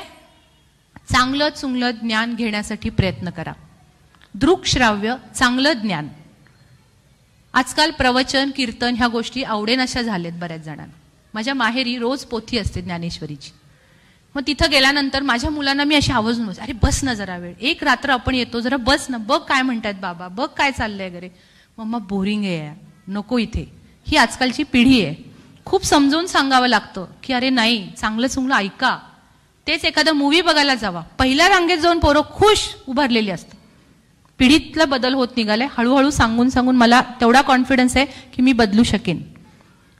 चांगलं चुंगलं ज्ञान घेण्यासाठी प्रयत्न करा. दृक्श्राव्य, चांगलं ज्ञान. आजकाल प्रवचन कीर्तन ह्या गोष्टी आवडेनाशा झालेत बऱ्याच जणांना. माझ्या माहेरी रोज पोथी असते ज्ञानेश्वरीची. मग तिथं गेल्यानंतर माझ्या मुलांना मी अशी आवाजून बस, अरे बस ना जरा वेळ, एक रात्र आपण येतो, जरा बस ना, बघ काय म्हणतात बाबा, बघ काय चाललंय वगैरे. मम्मा बोरिंग आहे, नको इथे. ही आजकालची पिढी आहे. खूप समजावून सांगावं लागतं की अरे नाही, चांगलं चुंगलं ऐका. तेच एखादा मूवी बघायला जावा, पहिल्या रांगेत जाऊन पोरं खुश उभारलेली असतात. पिढीतला बदल होत निघालाय. हळूहळू सांगून मला तेवढा कॉन्फिडन्स आहे की मी बदलू शकेन.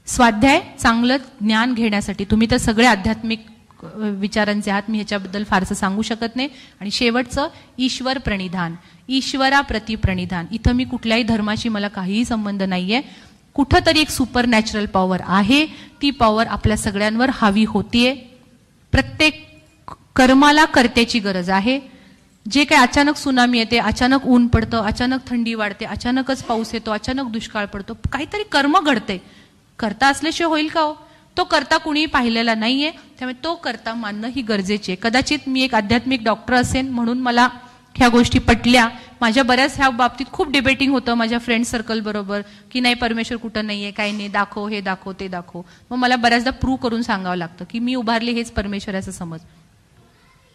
स्वाध्याय, चांगलं ज्ञान घेण्यासाठी. तुम्ही तर सगळे आध्यात्मिक विचारांचे आहात, मी ह्याच्याबद्दल फारसं सांगू शकत नाही. आणि शेवटचं ईश्वर प्रणिधान, ईश्वराप्रती प्रणिधान. इथं मी कुठल्याही धर्माशी मला काहीही संबंध नाहीये. कुठंतरी एक सुपर नॅचरल पॉवर आहे, ती पॉवर आपल्या सगळ्यांवर हावी होतीये. प्रत्येक कर्माला कर्त्याची गरज आहे. जे काही अचानक सुनामी येते, अचानक ऊन पडतं, अचानक थंडी वाढते, अचानकच पाऊस येतो, अचानक दुष्काळ पडतो, काहीतरी कर्म घडते. करता असल्याशिवाय होईल का हो? तो करता कुणीही पाहिलेला नाहीये, त्यामुळे तो करता मानणं ही गरजेची आहे. कदाचित मी एक आध्यात्मिक डॉक्टर असेन म्हणून मला ह्या गोष्टी पटल्या. माझ्या बऱ्याच ह्या बाबतीत खूप डिबेटिंग होतं माझ्या फ्रेंड सर्कल बरोबर की नाही परमेश्वर कुठं नाहीये, काही नाही, दाखव, हे दाखव, ते दाखव. मग मला बऱ्याचदा प्रूव्ह करून सांगावं लागतं की मी उभारले हेच परमेश्वराचा समज.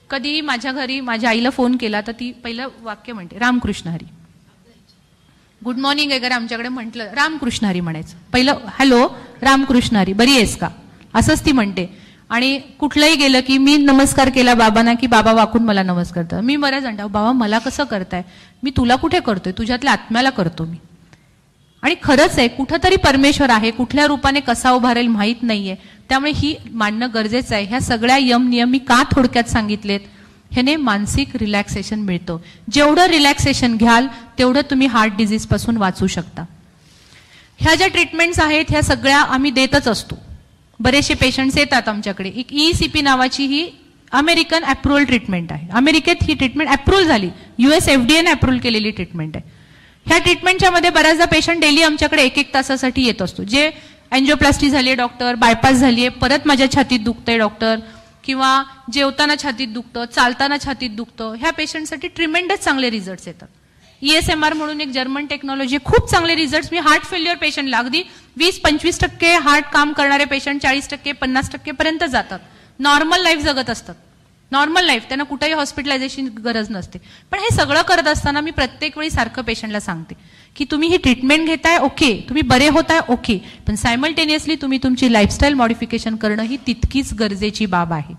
कधी माझ्या घरी माझ्या आईला फोन केला तर ती पहिलं वाक्य म्हणते रामकृष्ण हरी. गुड मॉर्निंग वगैरे आमच्याकडे म्हटलं रामकृष्ण हरी म्हणायचं. पहिलं हॅलो रामकृष्ण हरी, बरी आहेस का, असंच ती म्हणते. आणि कुठलंही गेलं की मी नमस्कार केला बाबांना की बाबा वाकून मला नमस्कार करतात. मी बऱ्याच म्हणतो बाबा मला कसं करताय, मी तुला कुठे करतोय, तुझ्यातल्या आत्म्याला करतो मी. आणि खरंच आहे कुठंतरी परमेश्वर आहे, कुठल्या रूपाने कसा उभारेल माहीत नाहीये. त्यामुळे ही मानणं गरजेचं आहे. ह्या सगळ्या यम नियम मी का थोडक्यात सांगितलेत, ह्याने मानसिक रिलॅक्सेशन मिळतं. जेवढं रिलॅक्सेशन घ्याल तेवढं तुम्ही हार्ट डिझीज पासून वाचू शकता. ह्या ज्या ट्रीटमेंट्स आहेत ह्या सगळ्या आम्ही देतच असतो. बरेचसे पेशंट्स येतात आमच्याकडे. एक ECP नावाची ही अमेरिकन अप्रुव्हल ट्रीटमेंट आहे. अमेरिकेत ही ट्रीटमेंट अप्रुव्हल झाली, US FDA ने अप्रुव्हल केलेली ट्रीटमेंट आहे. ह्या ट्रीटमेंटच्या मध्ये बऱ्याचदा पेशंट डेली आमच्याकडे 1-1 तासासाठी येत असतो. जे एन्जिओप्लास्टी झाली आहे डॉक्टर, बायपास झाली आहे, परत माझ्या छातीत दुखतंय डॉक्टर, किंवा जेवताना छातीत दुखतं, चालताना छातीत दुखतं, ह्या पेशंटसाठी ट्रिमेंडस चांगले रिझल्ट्स येतात. ESMR म्हणून एक जर्मन टेक्नॉलॉजी, खूप चांगले रिझल्ट्स. मी हार्ट फेल्युअर पेशंटला अगदी 20-25% हार्ट काम करणारे पेशंट 40%, 50% पर्यंत जातात. नॉर्मल लाईफ जगत असतात, नॉर्मल लाईफ, त्यांना कुठेही हॉस्पिटलायझेशन गरज नसते. पण हे सगळं करत असताना मी प्रत्येक वेळी सारखं पेशंटला सांगते की तुम्ही ही ट्रीटमेंट घेताय ओके, तुम्ही बरे होताय ओके, पण सायमल्टेनियसली तुम्ही तुमची लाईफस्टाईल मॉडिफिकेशन करणं ही तितकीच गरजेची बाब आहे.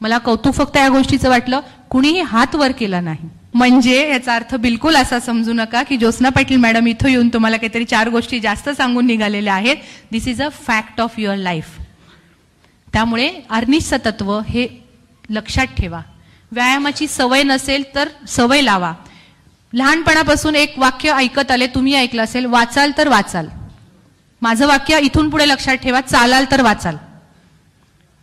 मला कौतुक फक्त या गोष्टीचं वाटलं, कुणीही हात वर केला नाही. म्हणजे याचा अर्थ बिलकुल असा समजू नका की ज्योत्स्ना पाटील मॅडम इथं येऊन तुम्हाला काहीतरी 4 गोष्टी जास्त सांगून निघालेल्या आहेत. This is a fact of your life. त्यामुळे अर्निशचं तत्व हे लक्षात ठेवा. व्यायामाची सवय नसेल तर सवय लावा. लहानपणापासून एक वाक्य ऐकत आले, तुम्ही ऐकलं असेल, वाचाल तर वाचाल. माझं वाक्य इथून पुढे लक्षात ठेवा, चालाल तर वाचाल.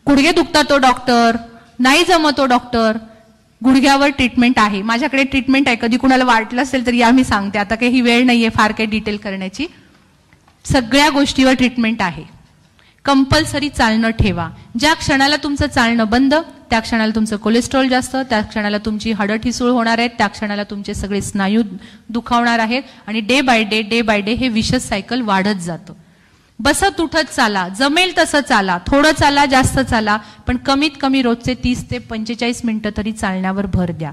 गुडघे दुखतात तो डॉक्टर, नाही जमतो डॉक्टर, गुडघ्यावर ट्रीटमेंट आहे. माझ्याकडे ट्रीटमेंट आहे, कधी कुणाला वाटलं असेल तर या मी सांगते. आता काही ही वेळ नाहीये फार काही डिटेल करण्याची. सगळ्या गोष्टीवर ट्रीटमेंट आहे. कंपल्सरी चालणं ठेवा. ज्या क्षणाला तुमचं चालणं बंद, त्या क्षणाला तुमचं कोलेस्ट्रॉल जास्त, त्या क्षणाला तुमची हाडं ठिसूळ होणार आहेत, त्या क्षणाला तुमचे सगळे स्नायू दुखावणार आहेत. आणि डे बाय डे हे विशस सायकल वाढत जातं. बसत उठत चाला, जमेल तसं चाला, थोडं चाला, जास्त चाला, पण कमीत कमी रोजचे 30 ते 45 मिनिटं तरी चालण्यावर भर द्या.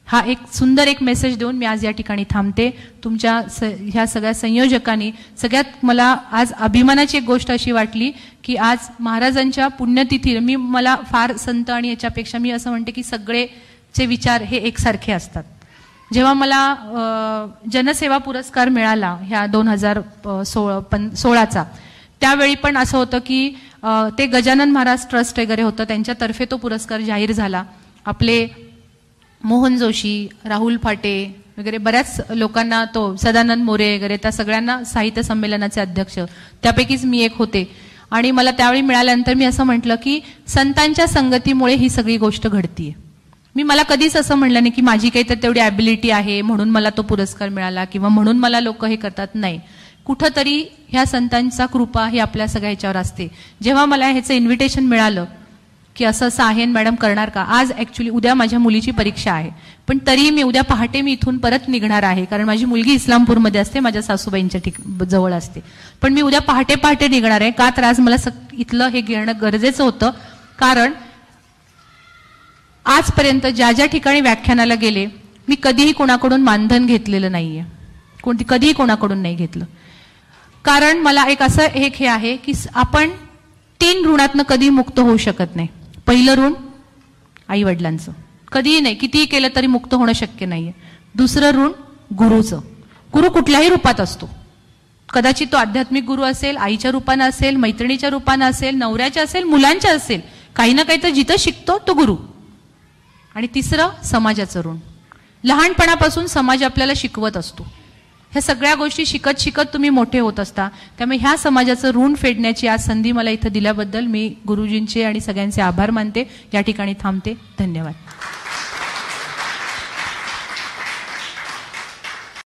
हा एक सुंदर एक मेसेज देऊन मी आज या ठिकाणी थांबते. तुमच्या ह्या सगळ्या संयोजकांनी सगळ्यात मला आज अभिमानाची एक गोष्ट अशी वाटली की आज महाराजांच्या पुण्यतिथी, मला फार संत आणि याच्यापेक्षा मी असं म्हणते की सगळेचे विचार हे एकसारखे असतात. जेव्हा मला जनसेवा पुरस्कार मिळाला ह्या 2016चा, त्यावेळी पण असं होतं की ते गजानन महाराज ट्रस्ट वगैरे होतं, त्यांच्यातर्फे तो पुरस्कार जाहीर झाला. आपले मोहन जोशी, राहुल फाटे वगैरे बऱ्याच लोकांना, तो सदानंद मोरे वगैरे, त्या सगळ्यांना साहित्य संमेलनाचे अध्यक्ष, त्यापैकीच मी एक होते. आणि मला त्यावेळी मिळाल्यानंतर मी असं म्हटलं की संतांच्या संगतीमुळे ही सगळी गोष्ट घडतीये. मला कधीच असं म्हणलं नाही की माझी काही तर तेवढी ॲबिलिटी आहे म्हणून मला तो पुरस्कार मिळाला किंवा म्हणून मला लोक हे करतात. नाही, कुठंतरी ह्या संतांचा कृपा ही आपल्या सगळ्या ह्याच्यावर असते. जेव्हा मला ह्याचं इन्व्हिटेशन मिळालं की असं असं आहे मॅडम करणार का, आज ॲक्च्युली उद्या माझ्या मुलीची परीक्षा आहे, पण तरीही मी उद्या पहाटे मी इथून परत निघणार आहे, कारण माझी मुलगी इस्लामपूरमध्ये असते, माझ्या सासूबाईंच्या जवळ असते. पण मी उद्या पहाटे निघणार आहे. का तर आज मला इथलं हे घेणं गरजेचं होतं, कारण आजपर्यंत ज्या ज्या ठिकाणी व्याख्यानाला गेले मी कधीही कोणाकडून मानधन घेतलेलं नाहीये, कधीही कोणाकडून नाही घेतलं. कारण मला एक असं हे आहे की आपण 3 ऋणातनं कधी मुक्त होऊ शकत नाही. पहिलं ऋण आई वडिलांचं, कधीही नाही, कितीही केलं तरी मुक्त होणं शक्य नाहीये. दुसरं ऋण गुरुचं. गुरु कुठल्याही रूपात असतो, कदाचित तो आध्यात्मिक गुरु असेल, आईच्या रूपानं असेल, मैत्रिणीच्या रूपानं असेल, नवऱ्याच्या असेल, मुलांच्या असेल, काही ना काही तर जिथं शिकतो तो गुरु. आणि तिसरं समाजाचं ऋण. लहानपणापासून समाज आपल्याला शिकवत असतो. ह्या सगळ्या गोष्टी शिकत शिकत तुम्ही मोठे होत असता. त्यामुळे ह्या समाजाचं ऋण फेडण्याची आज संधी मला इथं दिल्याबद्दल मी गुरुजींचे आणि सगळ्यांचे आभार मानते. या ठिकाणी थांबते. धन्यवाद.